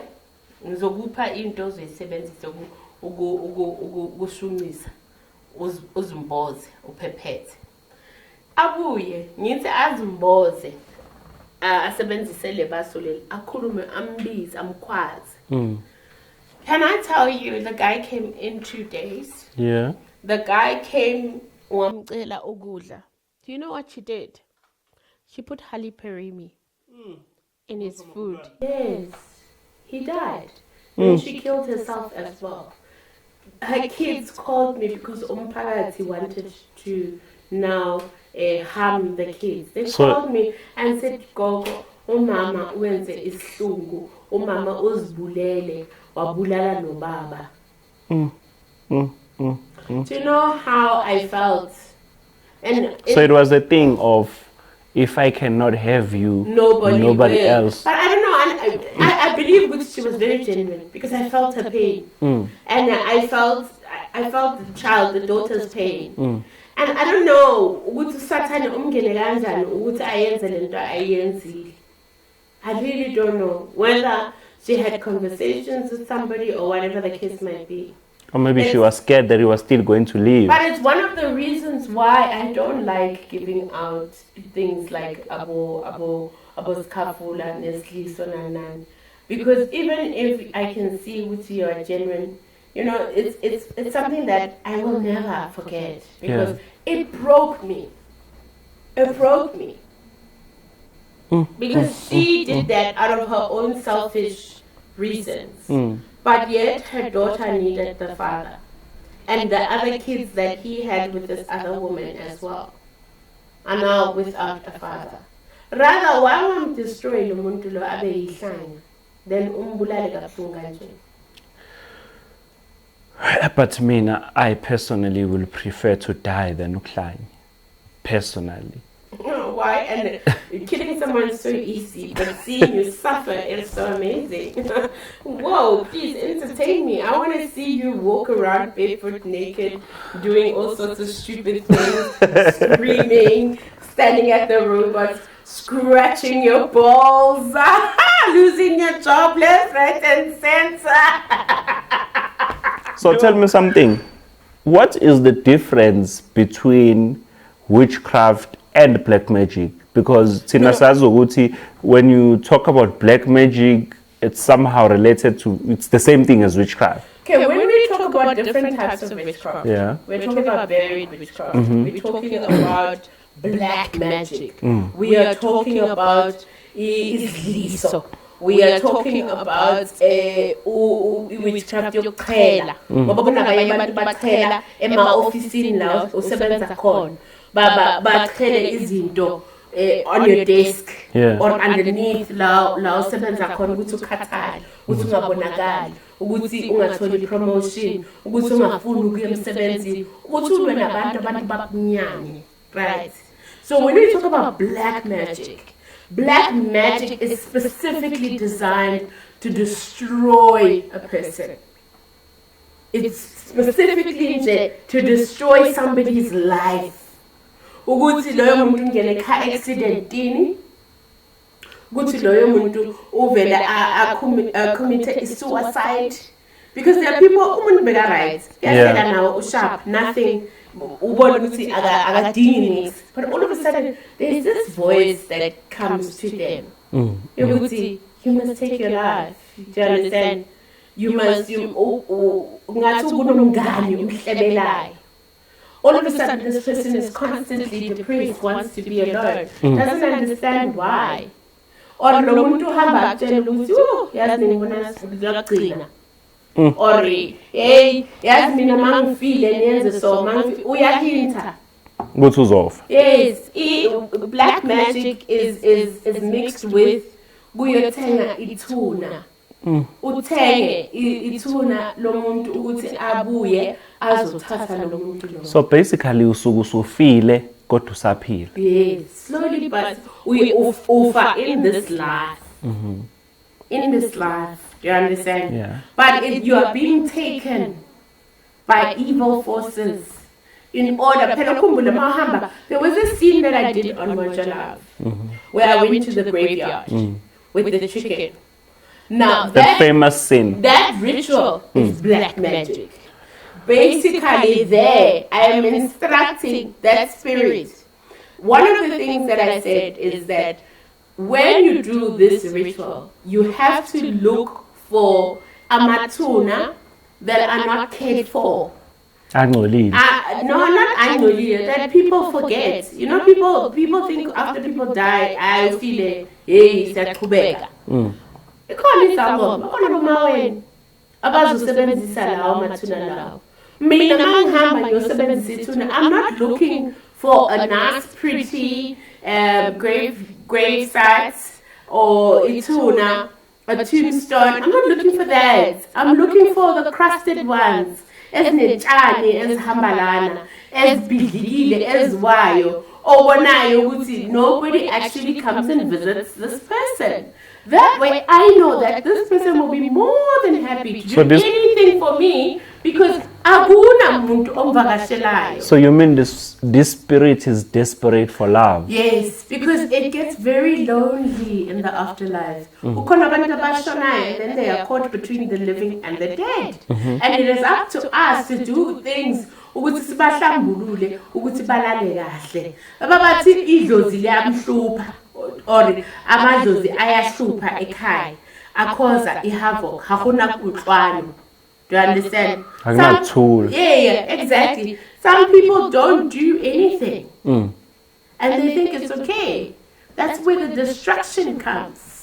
S1: ngizokupha into ozoyisebenzisa ukushumisa uzimboze uphephethe. Abuye ngithi azimboze asebenzise lebaso leli akhulume ambize amkhwazi. Can I tell you, the guy came in 2 days. Yeah. The guy came wamcela ukudla. Do you know what she did? She put haliperimi in his food. Yes. He died. And she killed herself as well. Her kids called me because umphakathi wanted to now harm the kids. They called me and said, Gogo, umama wenze isihlungu, umama uzibulele, wabulala no baba. Do you know how I felt? And
S2: so it was a thing of, if I cannot have you, nobody else.
S1: But I don't know, I believe because she was very genuine, because I felt her pain. And I felt the child, the daughter's pain. And I don't know, I really don't know whether she had conversations with somebody or whatever the case might be.
S2: Or maybe she was scared that he was still going to leave.
S1: But it's one of the reasons why I don't like giving out things like abo skafula nesliso nanan. Because even if I can see with you are genuine, it's something that I will never forget, because it broke me. It broke me. Because she did that out of her own selfish reasons. But yet her daughter needed the father. And the other kids that he had with this other woman as well are now without a father. Rather, why won't destroy umuntu lo abe yihlanga then umbulale kabuhlungu kanje?
S2: But I personally will prefer to die than uklanye. personally.
S1: Why? And killing someone is so easy, but seeing you suffer is so amazing. Whoa, please entertain me. I want to see you walk around barefoot, naked, doing all sorts of stupid things, screaming, standing at the robots, scratching your balls, losing your job left, right, and center.
S2: So tell me something. What is the difference between witchcraft and black magic? Because when you talk about black magic, it's somehow related to, it's the same thing as witchcraft.
S1: Okay, when we talk about different types of witchcraft,
S2: yeah,
S1: we're talking about buried witchcraft, we're talking about black magic, we are talking about izliso, we are talking about witchcraft yokuchela ngoba kunabaye abantu bachela ema-ofisini la usebenza khona bachele izinto on your desk,
S2: yeah,
S1: or underneath la usebenza khona ukuthi ukhathale, ukuthi ungabonakali, ukuthi ungatholi promotion, ukuthi ungafuni ukuya emsebenzini, ukuthi ube nabantu bakunyanye, right? So when we talk about black magic is specifically designed to destroy a person. It's specifically to destroy somebody's life. Ukuthi loyo muntu ngene car accidentini, ukuthi loyo muntu uvela commit suicide, because there are people umuntu beka right, yasela nawo usharp, nothing, ubona ukuthi akadingi nix, but all of a sudden there's this voice that comes to them, ukuthi you must take your life. Do you understand? You must ngathi kunomngani umhlebelayo. All of a sudden, this person is constantly depressed, wants to be alone, doesn't understand why. Or lo muntu hamba atshela ukuthi yazi ngibona ngizogcina. Or hey, yazi mina mangifile niyenze so uyahinta.
S2: Ukuthi uzofa.
S1: Yes, black magic is mixed with kuyothenga ithuna. Uthenge ithuna lo muntu ukuthi abuye azothatha lo muntu lo.
S2: So basically usuku usufile kodwa usaphila.
S1: Yes, slowly but we offer in this life. In this life, do you understand?
S2: Yeah.
S1: But you are being taken by evil forces in order. There was a scene that I did on Moja where I went to the graveyard with the chicken. Now
S2: that famous scene.
S1: That ritual is black magic. Basically, there I am instructing that spirit. One of the things that I said is that when you do this ritual, you have to look for amatuna that are not cared for.
S2: Angolile.
S1: No, not angolile. That people forget. You know, people think after people die, I feel it. Hey, that kubeka. Ikhona izangoma, khona nomaweni abazosebenzisa lawo mathuna lawo. Mina mangihamba ngiyosebenzisa ithuna, I'm not looking for a nice pretty grave sites or ituna, a tombstone. I'm not looking for that. I'm looking for the crusted ones. As netshani, as hambalana, as bidlikile, as wayo. Obonayo ukuthi nobody actually comes and visits this person. That way I know that this person will be more than happy to do anything for me because akuna muntu omvakashelayo.
S2: So you mean this spirit is desperate for love?
S1: Yes, because it gets very lonely in the afterlife. Ukhona abantu abashonayo and then they are caught between the living and the dead. And it is up to us to do things ukuthi sibahlambulule ukuthi balale kahle. Babathi idlozi liyamhlupha or amadlozi ayahlupha ekhaya akhoza ihavoc hakuna kunhlwano. Do you understand? Yeah, exactly. Some people don't do anything and they think it's okay. That's where the destruction comes.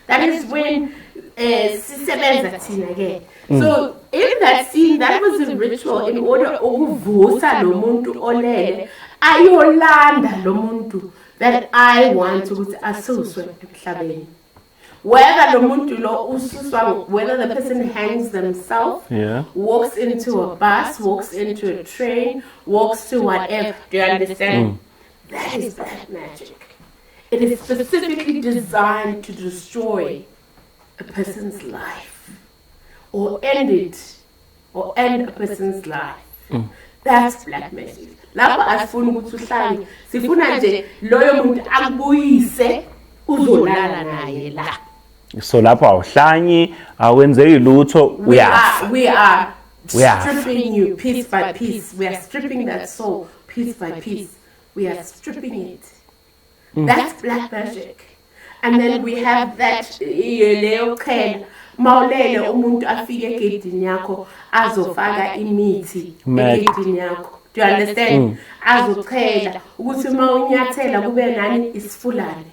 S1: That is when sisebenza thina ke. So in that scene, that was a ritual in order ukuvusa lo muntu olele ayolanda lo muntu that I want ukuthi asuswe emhlabeni. Whether the muntu lo ususwa, whether the person hangs themselves, walks into a bus, walks into a train, walks to whatever. Do you understand? That is black magic. It is specifically designed to destroy a person's life or end it or end a person's life. That's black magic. Lapha asifuna ukuthi uhlale, sifuna nje loyo muntu akubuyise uzolala naye la.
S2: So lapho awuhlanyi awenzeki lutho
S1: we are stripping you piece by piece. We are stripping that soul piece by piece. We are stripping it. That's black magic. And then we have that leyo qhela mawulele umuntu afike egedini yakho azofaka imithi egedini yakho. Do you understand? Azoqhela ukuthi mawunyathela kube nani isifulane.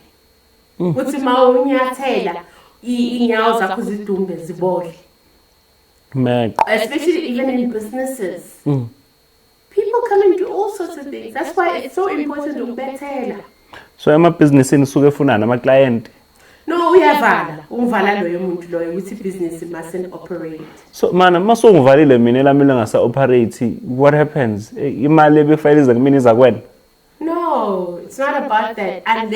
S1: Ukuthi mawunyathela inyawo zakho zidumbe zibole. Especially even in businesses. People come and do all sorts of things. That's why it's so important to better.
S2: So emabhizinisini suke funana ama-client?
S1: No, uyavala. Ungivala loyo muntu loyo ukuthi business mustn't operate.
S2: So mana mase ungivalile mina elami lingasa operate, what happens? Imali ebefile iza kumina iza kwena?
S1: No, it's not about that. And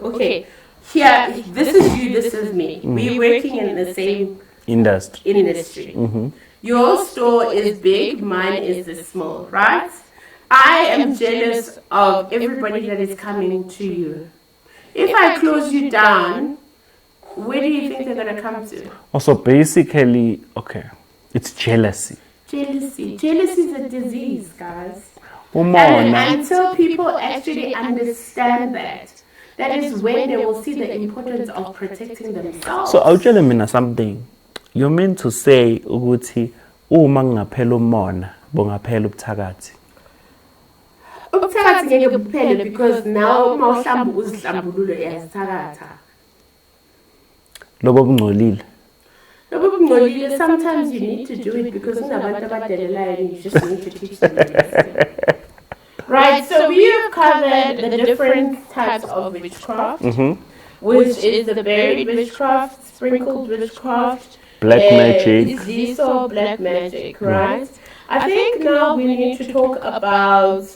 S1: okay, here, this is you, this is me. We're working in the same industry. Your store is big, mine is small, right? I am jealous of everybody that is coming to you. If I close you down, where do you think they're going to come to?
S2: Also, basically, okay, it's jealousy.
S1: Jealousy is a disease, guys.
S2: And
S1: until people actually understand that is when they will see the importance of protecting themselves.
S2: So, I'll tell you something. You mean to say, ukuthi uma ngaphela umona, bongaphela ubuthakathi?
S1: Ubuthakathi ngeke buphele because now mawuhlamba uzihlambululo uyazithakatha.
S2: Lobo bungcolile.
S1: Sometimes you need to do it because kunabantu abadelelayo and you just need to teach them the lesson. Right, so we have covered the different types of witchcraft, which is the buried witchcraft, sprinkled witchcraft,
S2: black magic.
S1: These are black magic, right? I think now we need to talk about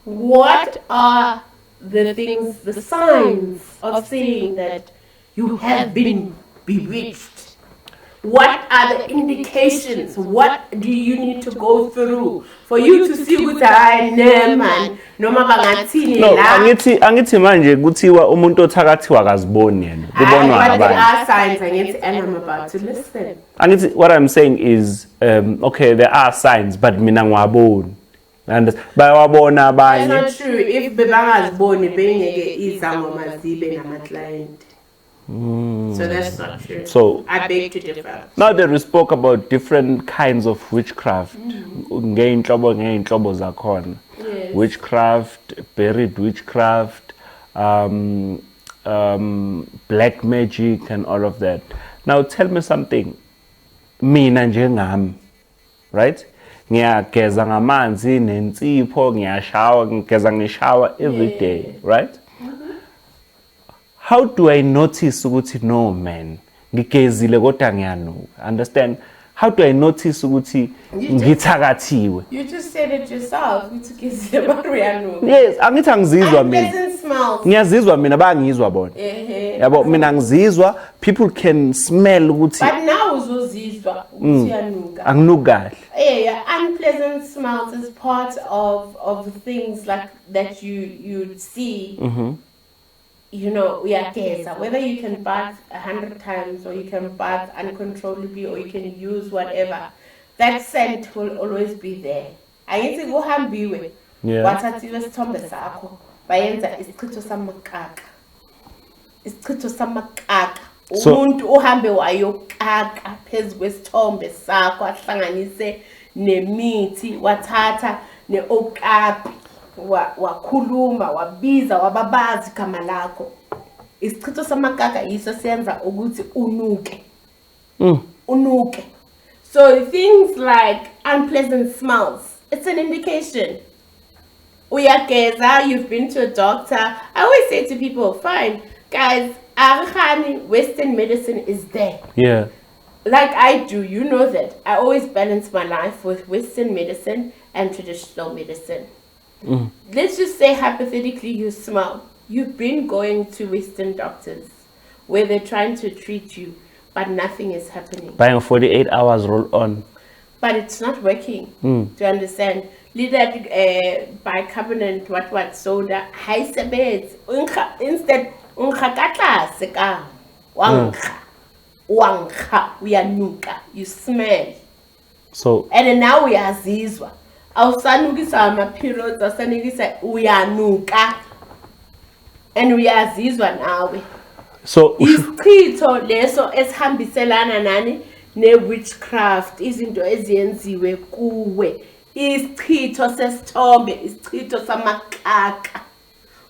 S1: what are the things, the signs of saying that you have been bewitched. What are the indications? What do you need to go through for you to see what I man noma bangathini la?
S2: No, angithi manje kuthiwa umuntu othakathiwa akaziboni yena. Kubonwa
S1: abanye. There
S2: abanye.
S1: are signs and I'm about to list them.
S2: Angithi what I'm saying is okay, there are signs but mina ngiwaboni. Bayawabona abanye.
S1: That's not true. If bebangaziboni bengeke izangoma zibe nama client. So that's not true.
S2: So
S1: I beg to differ.
S2: Now that we spoke about different kinds of witchcraft, ngeyinhlobo zakhona.
S1: Yes.
S2: Witchcraft, buried witchcraft, black magic and all of that. Now tell me something. Mina njengami, right? Ngiyageza ngamanzi nensipho, ngiyageza ngishower every day, right? How do I notice ukuthi no man ngigezile kodwa ngiyanuka? Understand? How do I notice ukuthi ngithakathiwe?
S1: You just said it yourself. Ngigezile mariyanuka.
S2: Yes, angithi angizizwa mina.
S1: Pleasant smells.
S2: Ngiyazizwa mina bayangizwa bona. Yabo mina ngizizwa, people can smell ukuthi.
S1: But now uzozizwa ukuthi uyanuka.
S2: Anginuki kahle.
S1: Yeah, unpleasant smells is part of things like that you see. You know, whether you can bath 100 times or you can bath uncontrollably or you can use whatever, that scent will always be there. Ayithi kuhambiwe wathathiwe isithombe sakho bayenza isichitho samakaka. Isichitho samakaka. Umuntu uhambe wayokaka phezu kwesithombe sakho ahlanganise nemithi wathatha neokapi. Wakhuluma wabiza wababazi igama lakho. Isichitho samakaka yiso senza ukuthi unuke. Unuke. So things like unpleasant smells, it's an indication. Uyageza, you've been to a doctor. I always say to people, fine, guys, Western medicine is there.
S2: Yeah.
S1: Like I do, you know that. I always balance my life with Western medicine and traditional medicine. Let's just say hypothetically you smell. You've been going to Western doctors where they're trying to treat you, but nothing is happening.
S2: Buying 48 hours roll on.
S1: But it's not working. Do you understand? Leader bicarbonate what soda high sebet instead unkha ka wankha uyanuka, you smell.
S2: So
S1: And then now uyazizwa awusanukisa ama-periods awusanukisa uyanuka and uyazizwa nawe.
S2: so
S1: Isichitho leso esihambiselana nani ne-witchcraft, izinto eziyenziwe kuwe, isichitho sesithombe, isichitho samakaka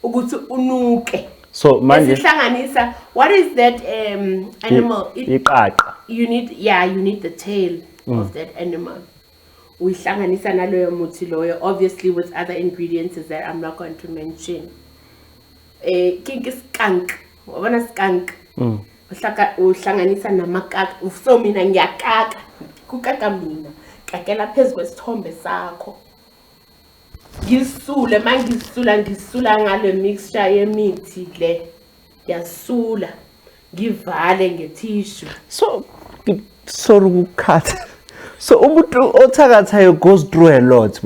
S1: ukuthi unuke.
S2: so manje
S1: Esihlanganisa, what is that animal?
S2: iqaqa.
S1: You need the tail of that animal. Uyihlanganisa naloyo muthi loyo, obviously with other ingredients that I'm not going to mention. Kinki skunk, wabona skunk. Uhlanganisa namakaka, so mina ngiyakaka, kukaka mina, kakela phezu kwesithombe sakho. Ngisule, ngisula ngale mixture yemithi le. Yasula, ngivale ngetissue.
S2: So sorry ukukhatha. So umuntu othakathayo goes through a lot.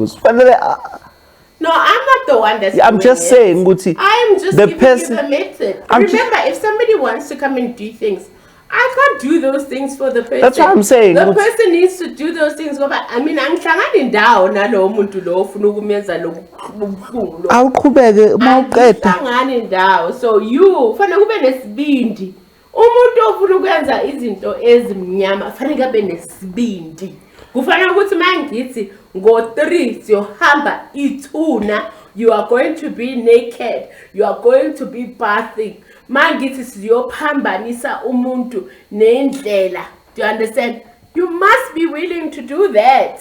S1: No, I'm not the one that's
S2: I'm
S1: doing
S2: just
S1: it.
S2: saying, Guti,
S1: I'm just
S2: the
S1: giving
S2: person-
S1: you the method.
S2: I'm
S1: Remember, if somebody wants to come and do things, I can't do those things for the person.
S2: That's what I'm saying,
S1: The
S2: Guti.
S1: person needs to do those things. I mean, angihlangani ndawo nalowo muntu lo ofuna ukumenza lo buhlungu lo.
S2: Awuqhubeke mawuqeda.
S1: Angihlangani ndawo. So you fanele kube nesibindi. Umuntu ofuna ukwenza izinto ezimnyama fanele abe nesibindi. Kufanele ukuthi mangithi ngo-3 siyohamba ithuna, you are going to be naked, you are going to be bathing. Mangithi siyophambanisa umuntu nendlela. Do you understand? You must be willing to do that.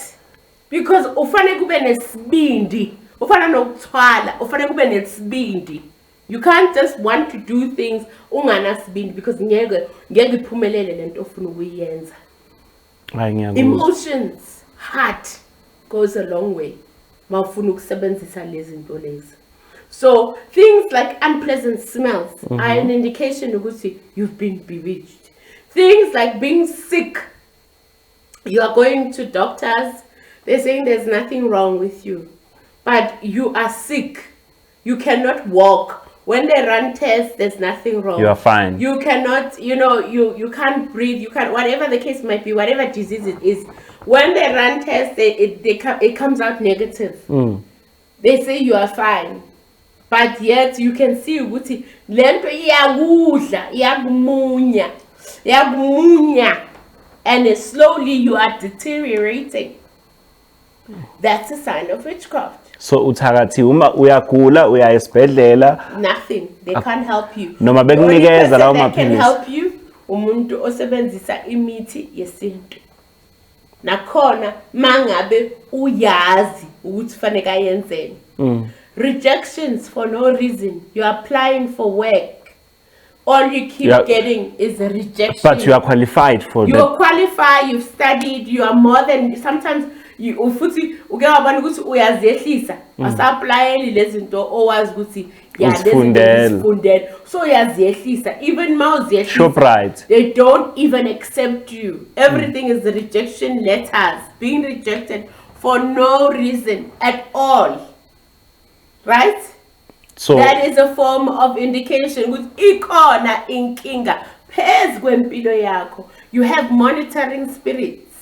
S1: Because ufanele kube nesibindi, ufanele nokuthwala, ufanele kube nesibindi. You can't just want to do things unganasibindi because ngeke iphumelele lento ofuna ukuyenza. Emotions, heart goes a long way. Mawufuna ukusebenzisa lezi zinto lezi. So things like unpleasant smells are an indication ukuthi you've been bewitched. Things like being sick. You are going to doctors, they're saying there's nothing wrong with you, but you are sick. You cannot walk. When they run tests, there's nothing wrong.
S2: You are fine.
S1: You cannot, you can't breathe. You can't, whatever the case might be, whatever disease it is. When they run tests, it comes out negative. They say you are fine, but yet you can see ukuthi lento iyakudla, iyakumunya, and slowly you are deteriorating. That's a sign of witchcraft.
S2: So uthakathi uma uyagula uya esibhedlela
S1: Nothing. They can't help you.
S2: noma
S1: The only
S2: bekunikeza
S1: person
S2: lawo
S1: that can
S2: maphilisi.
S1: help you umuntu osebenzisa imithi yesintu. Nakhona mangabe uyazi ukuthi fanele ayenzeni. Rejections for no reason. You're applying for work. All you keep getting is a rejection.
S2: But you are qualified for that.
S1: You're qualified, you've studied, you are more than sometimes ufuthi uke wabona ukuthi uyazehlisa asaplayeli lezi zinto owazi ukuthi
S2: Uzifundele.
S1: so uyazehlisa even mawuzehlisa
S2: Shoprite.
S1: they don't even accept you. Everything is the rejection letters, being rejected for no reason at all, right?
S2: So
S1: That is a form of indication ukuthi ikhona inkinga phezu kwempilo yakho. You have monitoring spirits.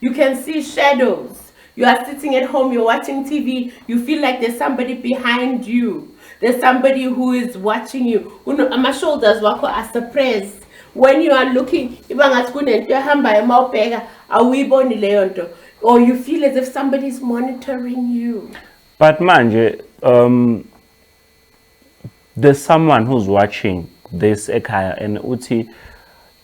S1: You can see shadows. You are sitting at home, you're watching TV, you feel like there's somebody behind you. There's somebody who is watching you. My shoulders are suppressed. When you are looking, or you feel as if somebody's monitoring you.
S2: but manje there's someone who's watching this ekhaya and uthi,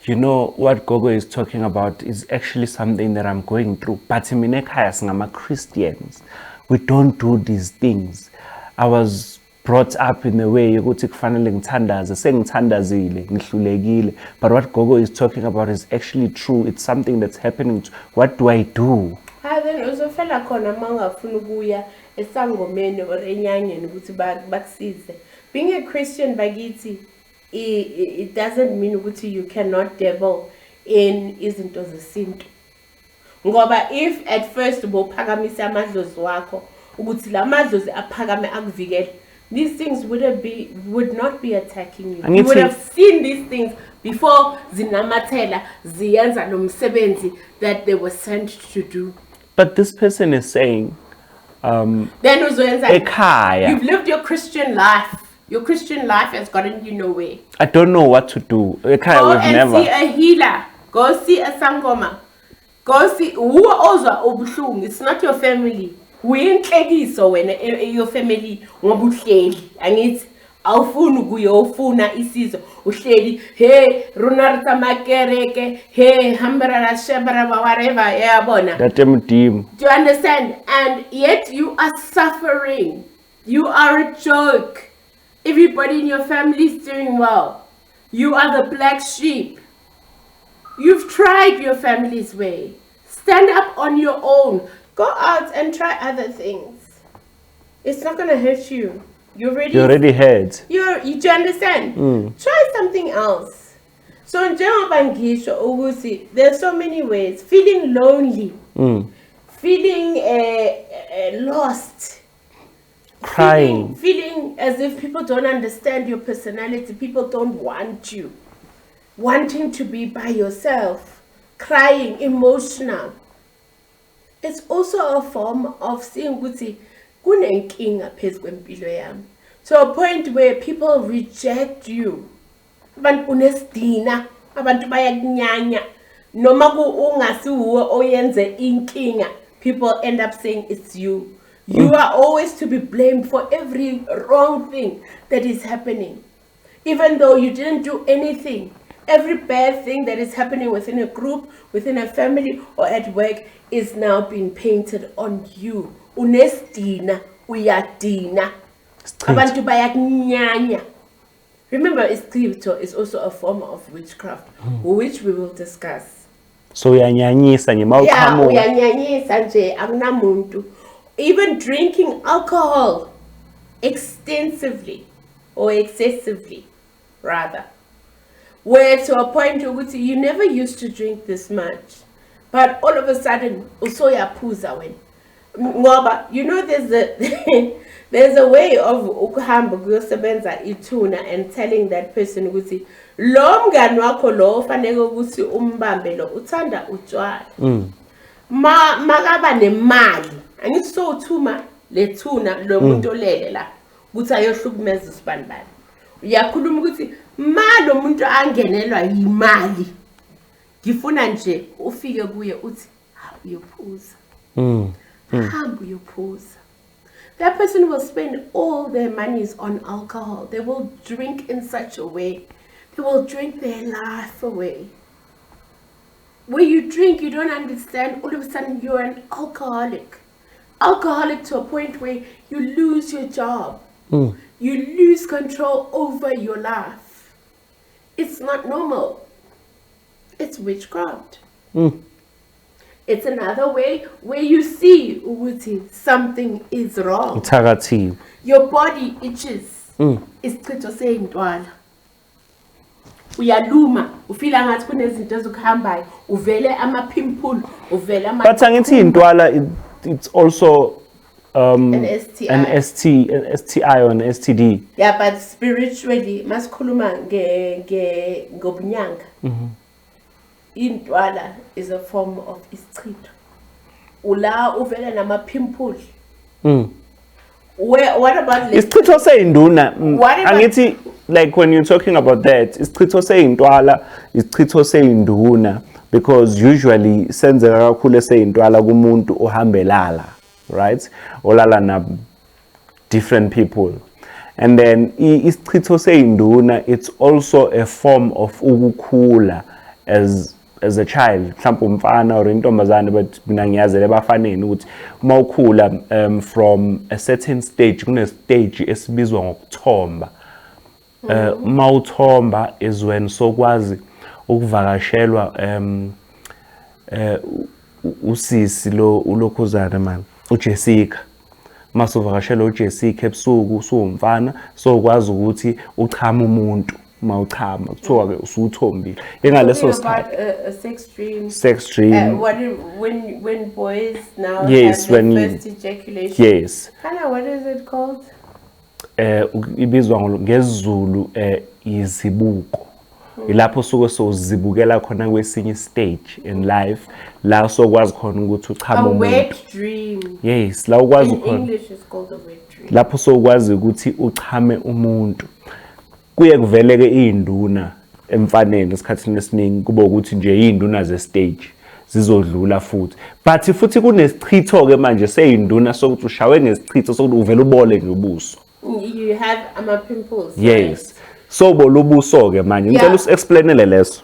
S2: you know what Gogo is talking about is actually something that I'm going through. But in ekhaya singama Christians, we don't do these things. I was brought up in a way yokuthi kufanele ngithandaze, sengithandazile, ngihlulekile. But what Gogo is talking about is actually true. It's something that's happening. What do I do?
S1: then uzofela khona mangafuna ukuya esangomeni or enyangeni ukuthi bakusize. Being a Christian bakithi it doesn't mean ukuthi you cannot dabble in izinto zesintu. Ngoba if at first bophakamisa amadlozi wakho ukuthi la madlozi aphakame akuvikele, these things would not be attacking you. You would have seen these things before zinamathela ziyenza lo msebenzi that they were sent to do.
S2: But this person is saying
S1: then ekhaya, you've lived your Christian life. Your Christian life has gotten you nowhere.
S2: I don't know what to do. Ekhaya,
S1: go and see a healer. Go see a sangoma. Go see who ozwa obuhlungu. It's not your family. Uyinhlekiso wena your family ngoba uhleli. Angithi awufuni ukuyofuna isizo. Uhleli hey runarta makereke hey hambara la shebara whatever yabona.
S2: Do
S1: you understand? And yet you are suffering. You are a joke. Everybody in your family is doing well. You are the black sheep. You've tried your family's way. Stand up on your own. Go out and try other things. It's not going to hurt you. You're already
S2: hurt.
S1: Do you understand? Try something else. So there's so many ways. Feeling lonely. Feeling lost.
S2: Crying.
S1: Feeling as if people don't understand your personality. People don't want you. Wanting to be by yourself. Crying, emotional. It's also a form of seeing ukuthi kunenkinga phezu kwempilo yami. To a point where people reject you. Abantu unesidina, abantu bayakunyanya. Noma ungasiwo oyenze inkinga, people end up saying it's you. You are always to be blamed for every wrong thing that is happening. Even though you didn't do anything. Every bad thing that is happening within a group, within a family, or at work is now being painted on you. Unestina, uyadina. Abantu bayakunyanya. Remember, iscripto is also a form of witchcraft, which we will discuss.
S2: So uyanyanyisa nje mawuqhamuka.
S1: Uyanyanyisa nje akunamuntu. Even drinking alcohol extensively or excessively, rather. Where to a point where you never used to drink this much, but all of a sudden, usoyaphuza when. Ngoba, you know there's a way of ukuhamba kuyosebenza ituna and telling that person ukuthi lo mngani wakho lo ufanele ukuthi umbambe lo uthanda utshwala. Makaba nemali. Angithi so uthuma le tuna lo muntu olele la ukuthi ayohlukumeza isibanibani. Uyakhuluma ukuthi lo muntu angenelwa imali. Ngifuna nje ufike kuye uthi uyophuza. Hamba uyophuza. That person will spend all their monies on alcohol. They will drink in such a way. They will drink their life away. When you drink, you don't understand. All of a sudden, you're an alcoholic. Alcoholic to a point where you lose your job. You lose control over your life. It's not normal. It's witchcraft. It's another way where you see something is wrong. Your body itches. Isichitho seyintwala. Uyaluma, ufila ngathi kunezinto ezikuhambayo, uvele ama-pimple, uvele ama.
S2: But angithi intwala it's also
S1: an STI.
S2: An STI or an STD.
S1: Yeah, but spiritually, masikhuluma ngobunyanga. Intwala is a form of isichitho. Ula uvela nama-pimple. What about
S2: isichitho seyinduna? Angithi like when you're talking about that, isichitho seyintwala, isichitho seyinduna, because usually senzeka kakhulu seyintwala kumuntu ohambelala, right? Olala na different people. And then isichitho seyinduna, it's also a form of ukukhula as a child. Mhlawumbe umfana or intombazane, but mina ngiyazela bafaneni ukuthi uma ukhula from a certain stage, kune stage esibizwa ngokuthomba. Uma uthomba is when sokwazi ukuvakashelwa usisi lo ulokhuzana man uJessica masuvakashela uJessica ebusuku usuwumfana sokwazi ukuthi uchama umuntu mawuchama kuthiwa ke usuthombile engaleso sikhathi
S1: a
S2: sex dream
S1: when boys now
S2: yes,
S1: have their first ejaculation.
S2: Yes.
S1: What is it called?
S2: Ibizwa ngesiZulu izibuko. Ilapho suke sozibukela khona kwesinye stage in life la sokwazi khona ukuthi uchama umuntu.
S1: A wet dream.
S2: Yes, la ukwazi khona.
S1: In English it's called a wet dream.
S2: Lapho sokwazi ukuthi uchame umuntu. Kuye kuveleke induna emfaneni esikhathini esiningi kuba ukuthi nje induna ze stage zizodlula futhi futhi kunesichitho ke manje seyinduna sokuthi ushawe ngesichitho sokuthi uvela ubole ngebuso.
S1: You have pimples.
S2: Yes. Right? So bolubuso ke manje ngicela usiexplainele leso.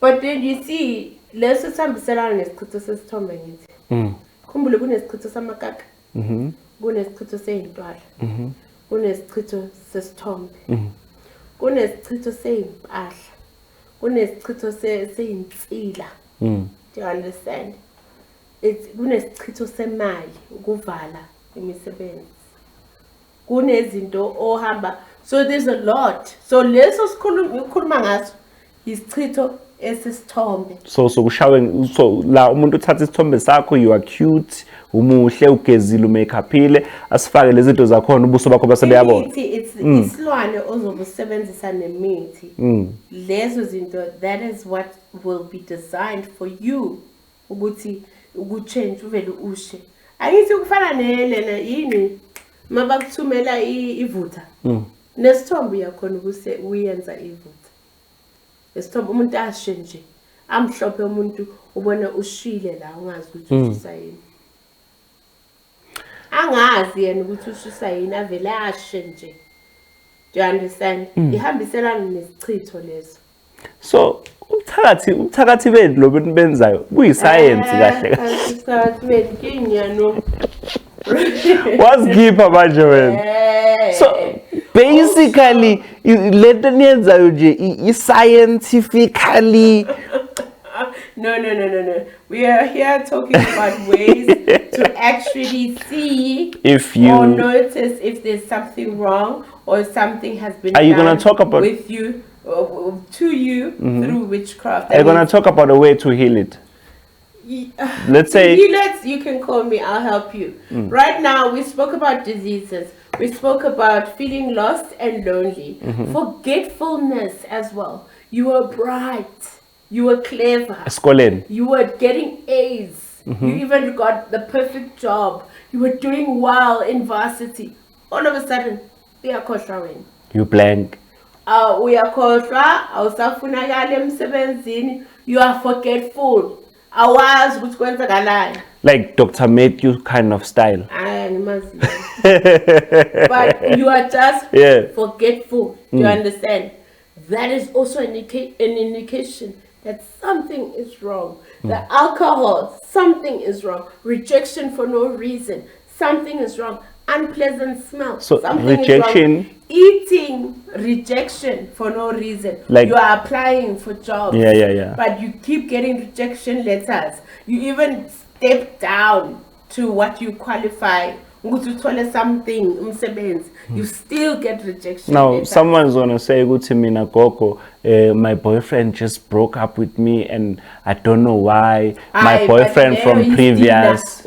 S1: But then you see leso sambiselana nesichitho sesithombe ngithi. Khumbule kunesichitho samakaka. Kunesichitho seyintwala. Kunesichitho sesithombe. Kunesichitho seyimpahla. Kunesichitho seyinsila. Do you understand? Kunesichitho semali ukuvala imisebenzi. Kunezinto ohamba. So there's a lot. So leso sikhuluma ngaso isichitho esisithombe. So
S2: kushawe so la umuntu uthatha isithombe sakho you are cute, umuhle, ugezile, umakeupile, asifake lezi zinto zakhona ubuso bakho basebeyabona.
S1: Isilwane ozobusebenzisa nemithi. Lezo zinto that is what will be designed for you ukuthi ukuchange uvele ushe. Angithi kufana nelena yini mabakuthumela ivutha. Nesithombe yakhona uyenza ivutha. Nesithombe umuntu ashe nje amhlophe umuntu ubona ushile la ungazi ukuthi ushisa yini. Angazi yena ukuthi ushisa yini avele ashe nje. Do you understand? Ihambiselana nesichitho leso.
S2: So ubuthakathi bethu lo benzayo kuyisayensi kahle kahle.
S1: Ubuthakathi bethu kinyano.
S2: Wasikhipha manje wena. So basically lento niyenzayo nje scientifically.
S1: No. We are here talking about ways to actually see or notice if there's something wrong or something has been done
S2: talk about
S1: with you to you through witchcraft.
S2: Are you gonna talk about a way to heal it? Let's say
S1: you can call me, I'll help you. Right now we spoke about diseases, we spoke about feeling lost and lonely, forgetfulness as well. You were bright, you were clever, you were getting A's, you even got the perfect job, you were doing well in varsity. All of a sudden we are koshawin.
S2: You blank.
S1: We are kosha, awusafunakala emsebenzini, you are forgetful.
S2: Like Dr. Matthew kind of style.
S1: But you are just forgetful. Do you understand? That is also an indication that something is wrong. The alcohol, something is wrong. Rejection for no reason, something is wrong. Unpleasant smell,
S2: so
S1: something
S2: rejection.
S1: Is wrong. Eating, rejection for no reason. Like you are applying for jobs.
S2: Yeah.
S1: But you keep getting rejection letters. You even step down to what you qualify. Something, you still get rejection.
S2: Now,
S1: letters.
S2: Someone's gonna say, "Go to me, Nakoko. My boyfriend just broke up with me, and I don't know why. My boyfriend from previous."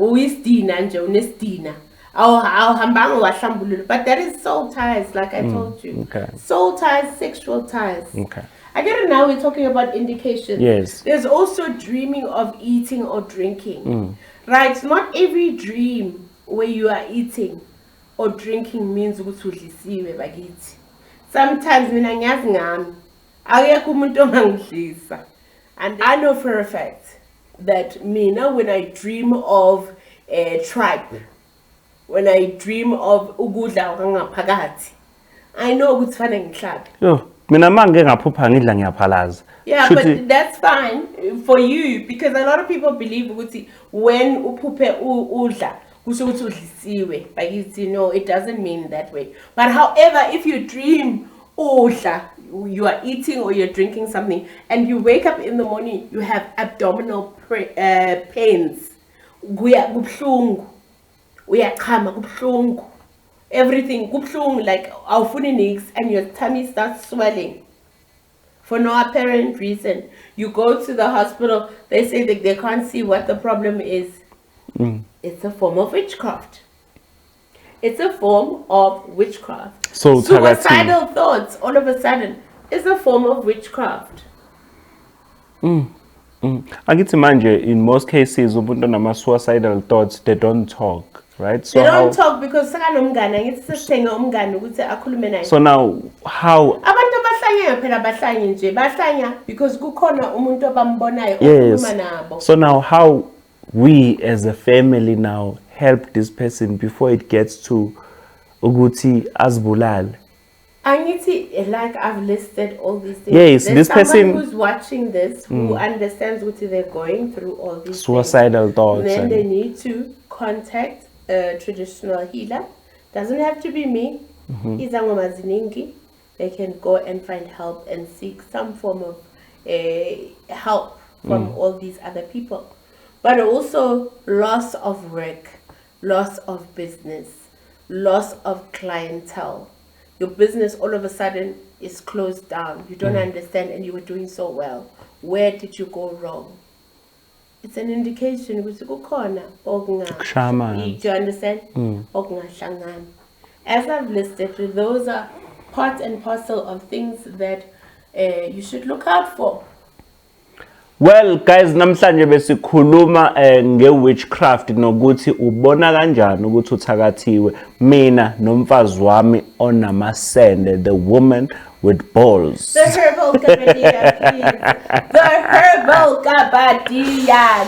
S1: But that is soul ties, like I told you.
S2: Okay.
S1: Soul ties, sexual ties.
S2: Okay.
S1: I get it now. We're talking about indications.
S2: Yes.
S1: There's also dreaming of eating or drinking. Right? Not every dream where you are eating or drinking means ukuthi bakithi. Sometimes mina ngiyazi ngami akekho umuntu ongangidlisa. And I know for a fact that mina when I dream of a tribe, when I dream of ukudla okungaphakathi, I know ukuthi fanele ngihlabe.
S2: Yo, mina manje ngaphupha ngidla ngiyaphalaza.
S1: Yeah, but that's fine for you because a lot of people believe ukuthi when uphuphe udla kusho ukuthi udlisiwe. But you know it doesn't mean that way. But however, if you dream udla, you are eating or you're drinking something, and you wake up in the morning, you have abdominal pains. Kubuhlungu. Uyaqhama kubuhlungu. Everything kubuhlungu, like awufuni nix, and your tummy starts swelling for no apparent reason. You go to the hospital, they say that they can't see what the problem is. It's a form of witchcraft. It's a form of witchcraft.
S2: So
S1: suicidal thoughts all of a sudden is a form of witchcraft.
S2: Angithi manje, in most cases umuntu nama suicidal thoughts, they don't talk, right? So
S1: they don't talk because sakanomngane, angithi sesithenga umngane ukuthi akhulume naye.
S2: So now how
S1: Abantu abahlanya phela bahlanya nje, bahlanya because kukhona umuntu abambonayo okhuluma nabo.
S2: So now how we as a family now help this person before it gets to ukuthi azibulale?
S1: Angithi, like I've listed all these things.
S2: Yes,
S1: there's
S2: this
S1: someone
S2: person
S1: who's watching this who understands what they're going through all these
S2: suicidal thoughts.
S1: Then they need to contact a traditional healer. Doesn't have to be me. Izangoma ziningi. They can go and find help and seek some form of help from all these other people. But also loss of work, loss of business, loss of clientele. Your business all of a sudden is closed down. You don't understand, and you were doing so well. Where did you go wrong? It's an indication. Do you understand? As I've listed, those are part and parcel of things that you should look out for.
S2: Well guys, namhlanje besikhuluma nge-witchcraft nokuthi ubona kanjani ukuthi uthakathiwe. Mina nomfazi wami onamasende, the woman with balls.
S1: The herbal kabadiya, please. The herbal kabadiya.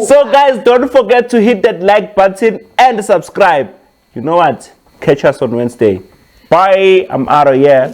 S2: So guys, don't forget to hit that like button and subscribe. You know what? Catch us on Wednesday. Bye. I'm out of here.